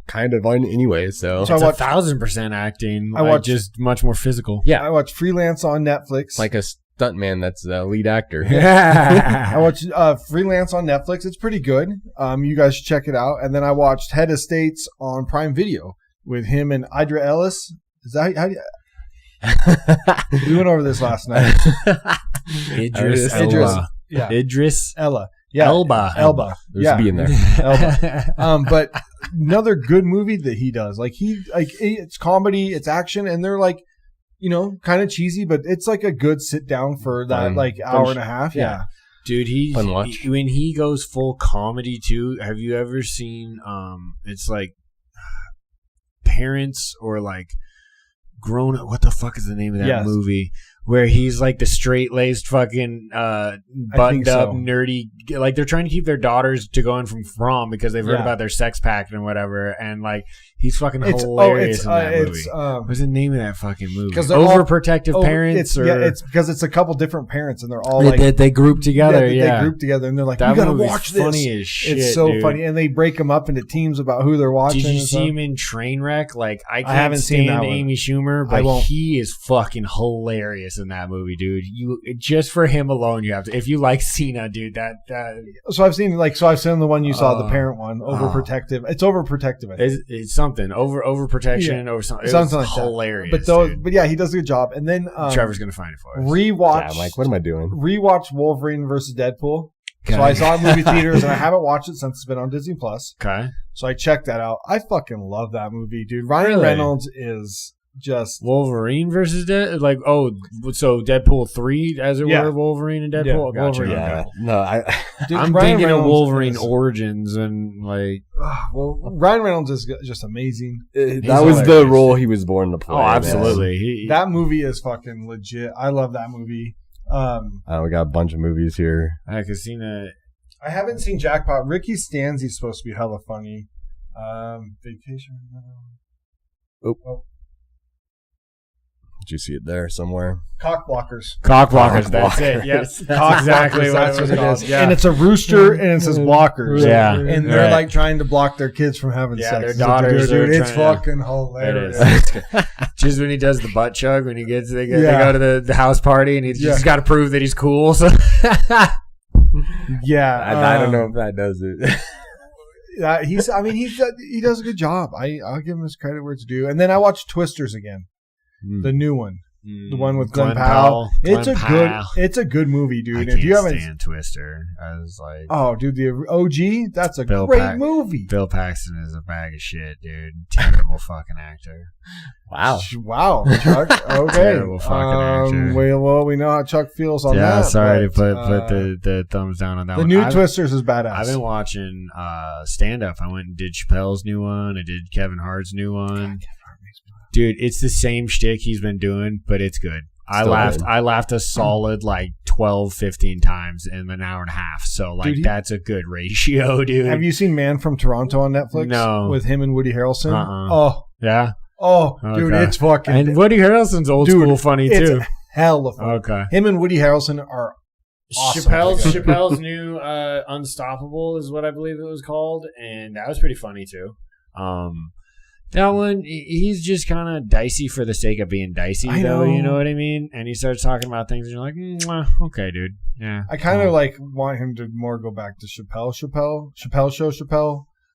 kind of on anyway. So it's 1,000% acting. I watch just much more physical. Yeah, I watched Freelance on Netflix. Like a stuntman that's the lead actor. I watched Freelance on Netflix. It's pretty good. You guys should check it out. And then I watched Head Estates on Prime Video with him and Idra Ellis. Is that how you... We went over this last night. Idris Ella. Yeah, Elba. There's a B in there. Elba. But another good movie that he does. Like it's comedy, it's action, and they're like, kind of cheesy, but it's like a good sit down for that hour and a half. Yeah. Dude, when he goes full comedy too, have you ever seen it's like Parents or like Grown Up, what the fuck is the name of that movie? Where he's like the straight-laced fucking buttoned up nerdy, like they're trying to keep their daughters to go in from prom because they've heard about their sex pact and whatever, and like he's fucking hilarious in that movie. What's the name of that fucking movie? Overprotective Parents? It's because it's a couple different parents and they're all they group together. They group together and they're like, you gotta watch this. Funny as shit, it's so funny, and they break them up into teams about who they're watching. Did you see him in Trainwreck? Like I haven't stand Amy Schumer, but he is fucking hilarious in that movie, dude. You just for him alone, you have to. If you like Cena, dude, that. So I've seen the one you saw, the parent one, overprotective. It's overprotective. It's something overprotection over something. Something like hilarious. But yeah, he does a good job. And then Trevor's gonna find it for us. Rewatch. Yeah, I'm like, what am I doing? Rewatch Wolverine versus Deadpool. Okay. So I saw it in movie theaters, and I haven't watched it since it's been on Disney Plus. Okay. So I checked that out. I fucking love that movie, dude. Ryan Reynolds is just Wolverine versus so Deadpool 3 as it were, Wolverine and Deadpool. Yeah, gotcha. Yeah. No, I'm thinking of Wolverine Origins and like. Ryan Reynolds is just amazing. That was the role he was born to play. Oh, absolutely. That movie is fucking legit. I love that movie. We got a bunch of movies here. I could see that. I haven't seen Jackpot. Ricky Stanzi's supposed to be hella funny. Vacation. Oh. Did you see it there somewhere? Cock blockers. That's it. Yes. Exactly that's what it is. Yeah. And it's a rooster and it says blockers. Yeah. And they're like trying to block their kids from having sex. Their daughters. Dude, it's fucking hilarious. It is. Just when he does the butt chug, when they go to the house party and he's just got to prove that he's cool. So. Yeah. I don't know if that does it. He does a good job. I'll give him his credit where it's due. And then I watched Twisters again. The new one, the one with Glenn Powell. It's a good movie, dude. If you haven't stand Twister, I was like, oh, dude, the OG, that's a great movie. Bill Paxton is a bag of shit, dude. Terrible fucking actor. Wow, Chuck. Okay, terrible fucking actor. Well, we know how Chuck feels on that. Yeah, sorry to put the thumbs down on that one. The new Twisters is badass. I've been watching stand up. I went and did Chappelle's new one. I did Kevin Hart's new one. Dude, it's the same shtick he's been doing, but it's good. I laughed a solid 12, 15 times in an hour and a half. So that's a good ratio, dude. Have you seen Man from Toronto on Netflix? No. With him and Woody Harrelson? Oh. Yeah? Oh, okay. Dude, it's fucking... And Woody Harrelson's old school funny, too. It's hella funny. Okay. Him and Woody Harrelson are awesome. Chappelle's new Unstoppable is what I believe it was called, and that was pretty funny, too. That one, he's just kind of dicey for the sake of being dicey, though. You know what I mean? And he starts talking about things, and you're like, okay, dude. Yeah. I kind of want him to more go back to Chappelle.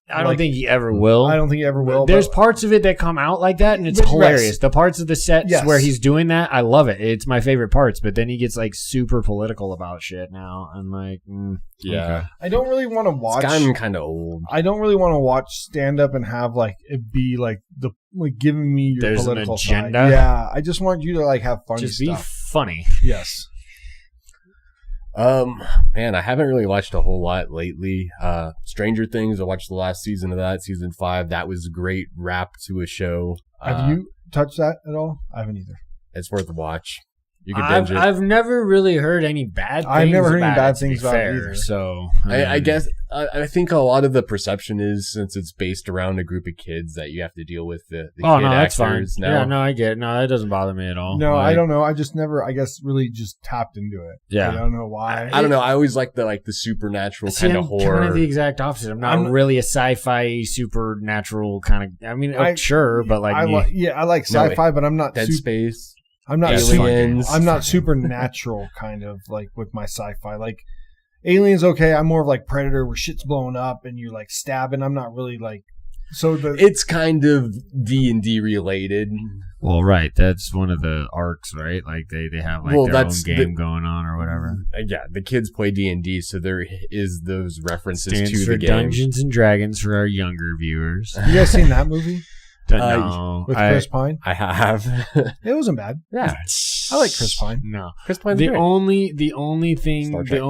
I don't think he ever will. I don't think he ever will. There's parts of it that come out like that, and it's hilarious. The parts of the sets where he's doing that, I love it. It's my favorite parts. But then he gets super political about shit now. I'm like, yeah. Okay. I don't really want to watch. It's gotten kind of old. I don't really want to watch stand up and have it be giving me your There's political an agenda. Side. Yeah, I just want you to have fun. Just stuff. be funny. Yes. Man, I haven't really watched a whole lot lately. Stranger Things, I watched the last season of that, season 5. That was a great wrap to a show. Have you touched that at all? I haven't either. It's worth a watch. You can binge it. I've never really heard any bad things. I've never heard any bad things about it either. So I guess I think a lot of the perception is, since it's based around a group of kids, that you have to deal with the kid that's fine. actors. Yeah, no, I get it. No, that doesn't bother me at all. No, I don't know. I just never, I guess, really just tapped into it. Yeah. I don't know why. I don't know. I always like the supernatural kind of horror. Kind of the exact opposite. I'm not really a sci-fi supernatural kind of. I mean, sure, but I like sci-fi, but I'm not Dead Space. I'm not Aliens. I'm not supernatural kind of with my sci-fi. Aliens, okay. I'm more of Predator, where shit's blowing up and you're stabbing. I'm not really it's kind of D&D related. Well, right. That's one of the arcs, right? Like they have their own game going on or whatever. Yeah, the kids play D&D, so there is those references Stands to for the game. Dungeons and Dragons for our younger viewers. You guys seen that movie? No, with Chris Pine? I have. It wasn't bad. Yeah, I like Chris Pine. No, Chris Pine's the great. only Star Trek,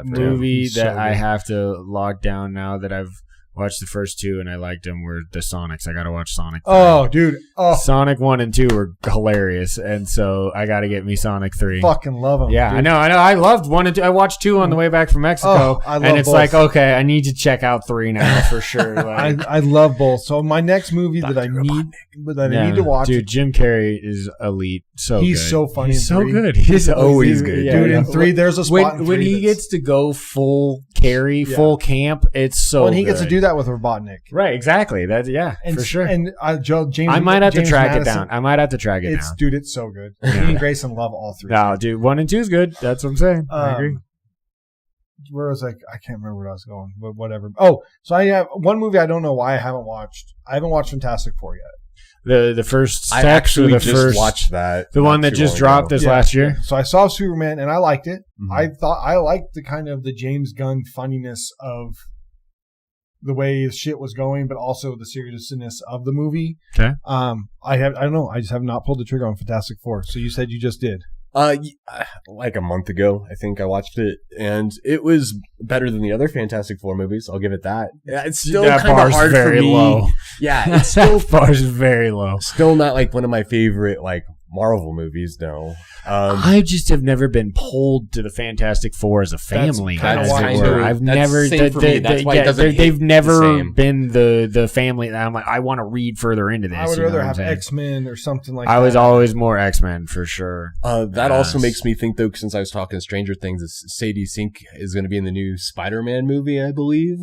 movie So that I good. have to lock down now that I've watched the first two and I liked them were the Sonics. I got to watch Sonic 3. Oh, dude. Oh, Sonic 1 and 2 were hilarious, and so I got to get me Sonic 3. fucking love him. Yeah, dude. I know. I loved 1 and 2. I watched 2 on the way back from Mexico, Oh, I love and it's both. like, okay, I need to check out 3 now for sure. Like, I love both. So my next movie that I need to watch. Dude, Jim Carrey is elite. So He's good. so funny. He's in so 3. good. He's always good. Dude, Yeah. in 3, there's a spot in when 3 he that's- gets to go full carry, full camp, it's so when he gets to good. do that with Robotnik. Right, exactly. That's And, for sure. And James, I might have to James track Madison, it down. I might have to track it It's down. dude, it's so good. Yeah. Me and Grayson love all 3. No, dude, 1 and 2 is good. That's what I'm saying. I agree. Where was I can't remember where I was going, but whatever. Oh, so I have one movie I don't know why I haven't watched. I haven't watched Fantastic Four yet. The first I sex or actually the just first watched that. the one not that too just long dropped ago. this last year. So I saw Superman and I liked it. Mhm. I thought I liked the kind of the James Gunn funniness of the way his shit was going, but also the seriousness of the movie. Okay. I don't know. I just have not pulled the trigger on Fantastic Four. So you said you just did. Like a month ago, I think I watched it, and it was better than the other Fantastic Four movies. I'll give it that. It's still That kind of bar's hard very for me. low. Yeah, it's still bar's very low. still not like one of my favorite like Marvel movies. No, I just have never been pulled to the Fantastic Four as a family. kinda as why it I were. know. I've That's never. the same for me. That's why it doesn't hit they've the never same. been the family that I'm like. I want to read further into this. I would you know rather what I'm have saying? X-Men or something like that. I was always more X-Men for sure. that also Yes. makes me think though, since I was talking Stranger Things, Sadie Sink is going to be in the new Spider-Man movie, I believe.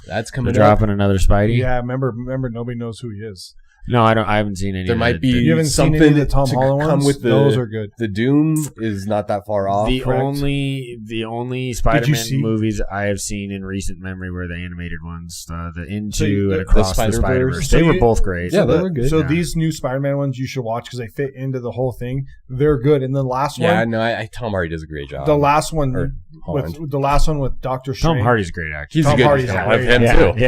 That's They're coming up. dropping another Spidey. Yeah, remember, nobody knows who he is. No, I don't. I haven't seen any. There of might the- be You haven't seen something any of the Tom to Holland come ones? with Those are good. The Doom is not that far off. The correct. only Spider-Man see- movies I have seen in recent memory were the animated ones, the Into So you- and the Across the Spider-Verse. Spider-Verse. So They were you- both great. Yeah, So they were good. So Yeah. these new Spider-Man ones you should watch because they fit into the whole thing. They're good. And the last Yeah, one, no, Tom Hardy does a great job. the last one Or Holland. with Doctor Strange. Tom Hardy's a great actor. He's Tom a good. Hardy's I great. love him yeah, too.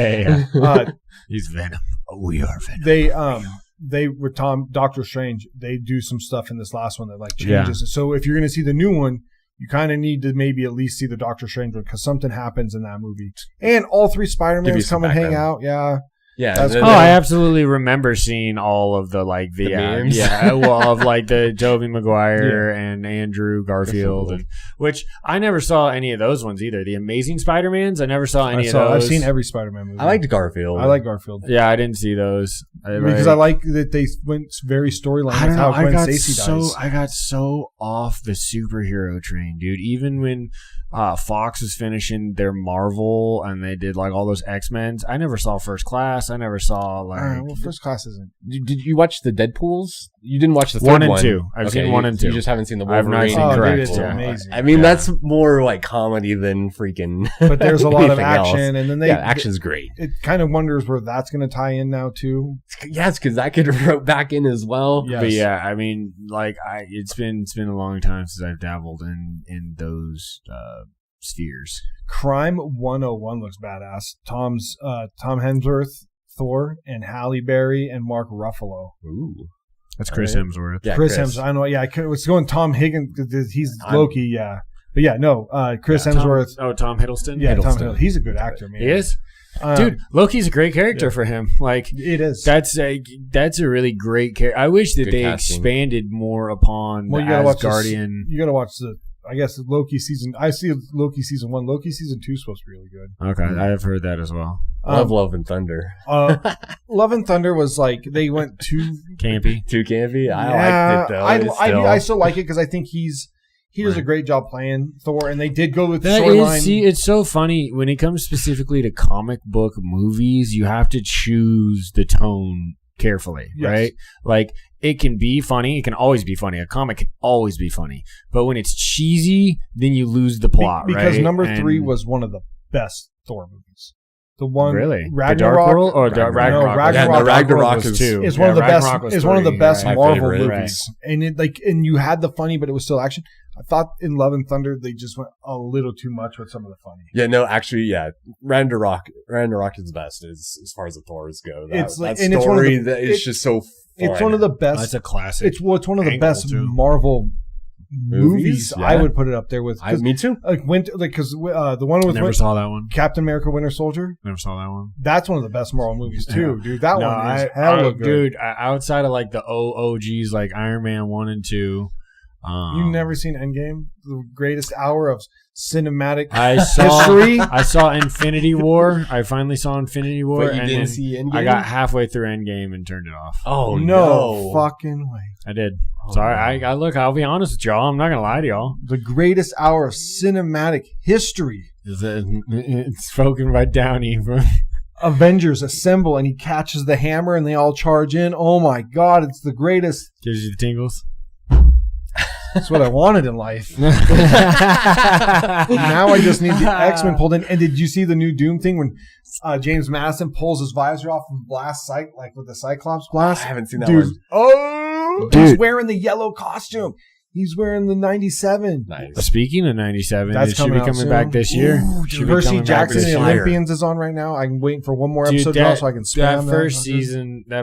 yeah. Uh, He's Venom. We are Venom. they with Doctor Strange, they do some stuff in this last one that like Yeah. changes. So if you're going to see the new one, you kind of need to maybe at least see the Doctor Strange one because something happens in that movie. And all 3 Give you Spider-Mans some come and hang background. out. Yeah. Yeah, That's and Oh, then- I absolutely remember seeing all of the The memes. of like the Tobey Maguire and Andrew Garfield, and which I never saw any of those ones either. The Amazing Spider-Mans, I never saw any of those. I've seen every Spider-Man movie. I liked Garfield. I like Garfield. Yeah, I didn't see those Because I like that they went very storyline I with don't know. how Gwen Stacy dies. I got so off the superhero train, dude. Even when Fox was finishing their Marvel and they did like all those X-Men's, I never saw First Class. I never saw like well, First Class isn't. Did you watch the Deadpools? You didn't watch the third 1 and one. 2. I've seen 1 and 2. You just haven't seen the I've Wolverine. not seen Oh, dude, correct. it's Yeah. amazing. I mean, Yeah. that's more like comedy than freaking. But there's a lot of anything else. action, and then they action's great. It kind of wonders where that's going to tie in now too. Yes, because that could rope back in as well. Yes. But yeah, I mean, like it's been a long time since I've dabbled in those spheres. Crime 101 looks badass. Tom Hemsworth, Thor, and Halle Berry and Mark Ruffalo. Ooh. That's Chris Right. Hemsworth. Yeah, Chris Hemsworth. I know. Yeah, I was going Tom Higgins because he's Loki. Yeah, but yeah, no. Chris Hemsworth. Tom Hiddleston. Yeah, Tom Hiddleston. Hiddleston. He's a good actor, man. He is. Um, Dude, Loki's a great character for him. Like It is. that's a really great character. I wish that Good they casting. expanded more upon Well, the you gotta watch Asgardian. You got to watch the. I guess Loki season. I see Loki season 1. Loki season 2 is supposed to be really good. Okay, I have heard that as well. Love and Thunder. Love and Thunder was like they went too. Campy. Too campy. I Yeah, liked it though. I still like it because I think he does a great job playing Thor, and they did go with the That storyline. is, see, it's so funny when it comes specifically to comic book movies. You have to choose the tone carefully, Yes. right? Like it can be funny. It can always be funny. A comic can always be funny, but when it's cheesy, then you lose the plot, because right? number 3 And- was one of the best Thor movies. The one Really? Ragnarok, the Dark World or the Ragnarok? Ragnarok. Yeah, the Ragnarok was is- two. It's one of the Ragnarok best. was It's one of the three, best right. Marvel favorite. movies, and and you had the funny, but it was still action. I thought in Love and Thunder they just went a little too much with some of the funny. Yeah, no, actually, yeah. Ragnarok is the best as far as the Thors go. It's like- that and it's one of story the- that is just so fun. It's one of the best. That's a classic. It's one of the angle, best too. Marvel movies. Yeah. I would put it up there with. Me too. Because the one with Never saw that one. Captain America: Winter Soldier. Never saw that one. That's one of the best Marvel movies too, dude. That No, one is hella good. Dude, outside of like the OGs, like Iron Man 1 and 2. You've never seen Endgame? The greatest hour of cinematic I saw history? I saw Infinity War. I finally saw Infinity War. But you and didn't then see Endgame? I got halfway through Endgame and turned it off. Oh, no fucking way. I did. Oh, Sorry. no. I look, I'll be honest with y'all. I'm not going to lie to y'all. The greatest hour of cinematic history. It's spoken by Downey. Avengers assemble and he catches the hammer and they all charge in. Oh my God, it's the greatest. Gives you the tingles. That's what I wanted in life. Now I just need the X-Men pulled in. And did you see the new Doom thing when James Madison pulls his visor off and blasts like with the Cyclops blast? I haven't seen that Dude, one. oh, Dude. he's wearing the yellow costume. He's wearing the 97. Nice. Speaking of 97, That's it should be out coming soon. back this year. Ooh, Should be Percy coming back Jackson this and the year. Olympians is on right now. I'm waiting for one more Dude, episode now so I can spam that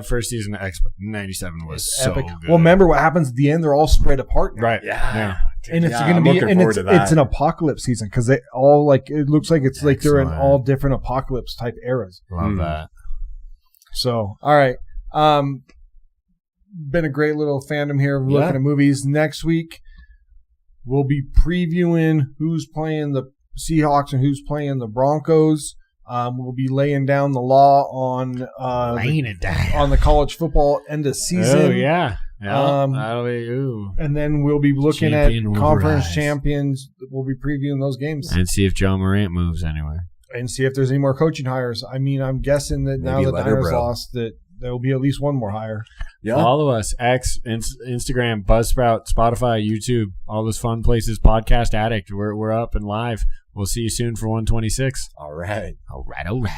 first season of X-Men 97 was so epic. good. Well, remember what happens at the end? They're all spread apart now. Right. Yeah. And it's Yeah, going I'm to be, looking and forward to that. it's an apocalypse season because they all it looks like it's like they're in Excellent. all different apocalypse type eras. Love that. So, all right. Been a great little fandom here of looking at movies. Next week, we'll be previewing who's playing the Seahawks and who's playing the Broncos. We'll be laying down the law on Laying it down. on the college football end of season. Oh, yeah. Yeah, Um, that'll be, ooh. And then we'll be looking Champion at will conference rise. champions. We'll be previewing those games And see if John Morant moves anywhere. and see if there's any more coaching hires. I mean, I'm guessing that now Maybe the Niners Letterbro. lost, that there will be at least one more hire. Yeah. Follow us, X, Instagram, Buzzsprout, Spotify, YouTube, all those fun places. Podcast Addict. We're up and live. We'll see you soon for 126. All right. All right.